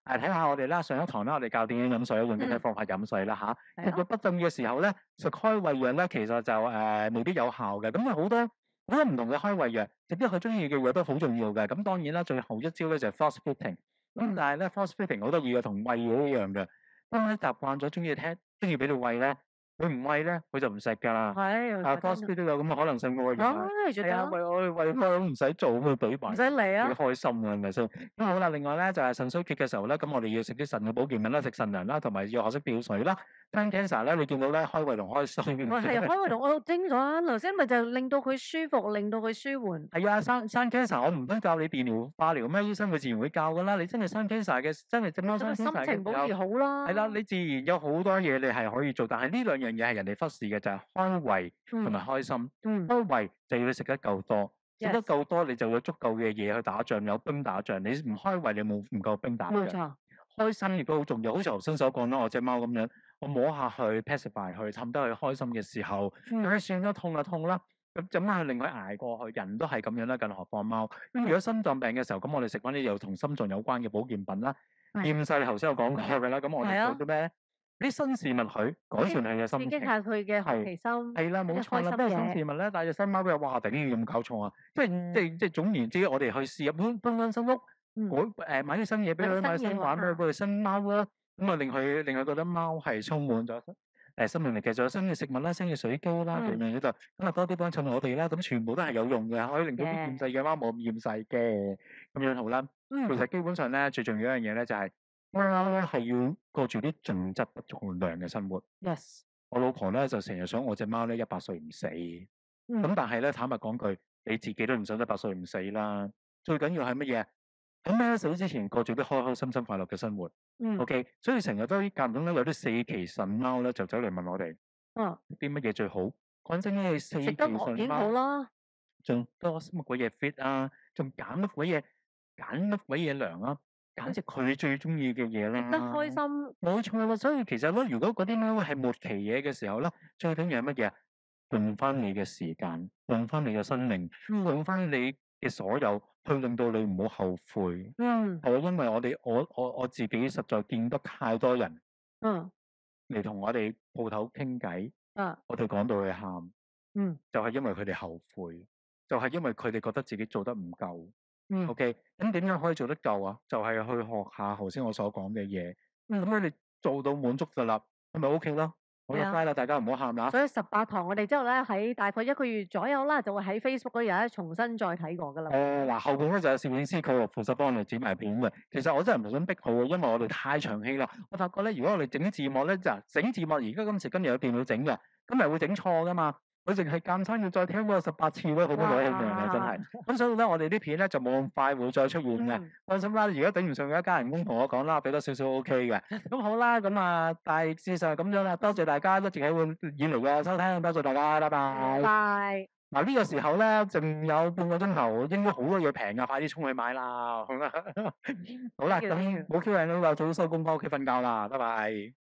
Speaker 2: 睇下我哋啦，上一堂啦，我哋教點樣飲水，用啲咩方法飲水啦嚇。如果不浸嘅時候咧，食開胃藥咧，其實就未必有效嘅。咁好多好多唔同嘅開胃藥，食啲佢中意嘅藥都好重要嘅。咁當然啦，最後一招咧就係 force feeding。咁但係咧 force feeding 好得意嘅，同餵嘢一樣嘅。當你習慣咗中意俾你餵咧，佢唔餵咧，佢就唔食㗎啦。
Speaker 1: 係，
Speaker 2: 啊 force feed 都有咁嘅可能性嘅喎，原來。係啊，
Speaker 1: 絕對啦，
Speaker 2: 餵開都唔使做，咁佢俾埋。
Speaker 1: 唔使理啊
Speaker 2: 幾。開心啊，係咪先？咁好啦，另外咧就係腎衰竭嘅時候咧，咁我哋要食啲腎嘅保健品啦，食腎糧啦，同埋要學識吊水啦。聽 cancer 咧，你見到咧開胃同開心。
Speaker 1: 喂，係開胃同我精咗啊！頭先咪就令到佢舒服，令到佢舒緩。
Speaker 2: 係啊，生 cancer 我唔得教你電療、化療咩，醫生佢自然會教噶啦。你真係生 cancer 嘅，真係正當生 cancer 嘅時候，
Speaker 1: 心情保持好啦。
Speaker 2: 係啦，你自然有好多嘢你係可以做，但係呢兩樣嘢係人哋忽視嘅，就係開胃同埋開心。開胃就要你食得夠多，食得夠多你就有足夠嘅嘢去打仗，有兵打仗。你唔開胃，你冇唔夠兵打仗。
Speaker 1: 冇錯。
Speaker 2: 開心亦都好重要，好似頭先所講啦，我隻貓咁樣，我摸下去 pacify 佢，氹得佢開心嘅時候，佢算啦，痛就痛啦，咁點樣去令佢捱過去？人都係咁樣啦，更何況貓。咁如果心臟病嘅時候，咁我哋食翻啲又同心臟有關嘅保健品啦，驗晒你頭先有講過嘅啦，咁我哋做啲咩？啲新事物佢改善佢嘅心情，
Speaker 1: 刺激下佢嘅好奇心。
Speaker 2: 係啦，冇錯啦。咩新事物咧？帶隻新貓俾佢，哇！頂有冇搞錯啊？即係總言之，我哋去試入搬間新屋。買啲新嘢俾佢，買新玩俾佢，新貓啦，咁啊令佢覺得貓係充滿咗生命力嘅，仲有新嘅食物啦，新嘅水機啦，咁樣就咁啊多啲幫襯我哋啦，咁全部都係有用嘅，可以令到啲厭世嘅貓冇咁厭世嘅，咁樣好啦。其實基本上咧，最重要一樣嘢咧就係貓咧係要過住啲盡質不重量嘅生活。
Speaker 1: Yes，
Speaker 2: 我老婆咧就成日想我隻貓咧100歲唔死，咁但係咧坦白講句，你自己都唔想100歲唔死啦。最緊要係乜嘢？喺咩死之前過住啲開開心心快樂嘅生活。OK，所以成日都間唔中咧有啲四期腎貓咧就走嚟問我哋，啲乜嘢最好？講真咧，四期腎貓
Speaker 1: 啦，
Speaker 2: 仲多乜鬼嘢 fit 啊？仲揀乜鬼嘢糧啊？簡直佢最中意嘅嘢啦。
Speaker 1: 得開心。
Speaker 2: 冇錯啦，所以其實咧，如果嗰啲貓係末期嘢嘅時候咧，最緊要係乜嘢？用翻你嘅時間，用翻你嘅生命，用翻你嘅所有，去令到你唔好後悔。係因為我自己實在見得太多人，嚟同我哋鋪頭傾偈，我哋講到佢喊，就係因為佢哋後悔，就係因為佢哋覺得自己做得唔夠。OK，咁點樣可以做得夠啊？就係去學下頭先我所講嘅嘢。咁你做到滿足㗎啦，咁咪 OK 咯。好啦，乖啦，大家唔好喊啦。
Speaker 1: 所以18堂我哋之後咧，喺大概1個月左右啦，就會喺 Facebook 嗰度咧重新再睇過噶啦。
Speaker 2: 嗱，後邊咧就有攝影師佢負責幫我哋剪埋片嘅。其實我真係唔想逼佢，因為我哋太長氣啦。我發覺咧，如果我哋整啲字幕咧，就整字幕，而家今時今日有電腦整嘅，咁咪會整錯噶嘛。佢淨係間餐要再聽嗰18次咧，好多鬼氣命嘅真係。咁所以咧，我哋啲片咧就冇咁快會再出現嘅。放心啦，如果頂唔順嘅一家人工同我講啦，俾多少少 OK 嘅。咁好啦，咁啊大致上係咁樣啦。多謝大家一直喺度以嚟嘅收聽，多謝大家，拜拜。
Speaker 1: 拜。
Speaker 2: 嗱呢個時候咧，仲有半個鐘頭，應該好多嘢平噶，快啲衝去買啦。好啦，咁冇 Q&A 啦，早啲收工翻屋企瞓覺啦，拜拜。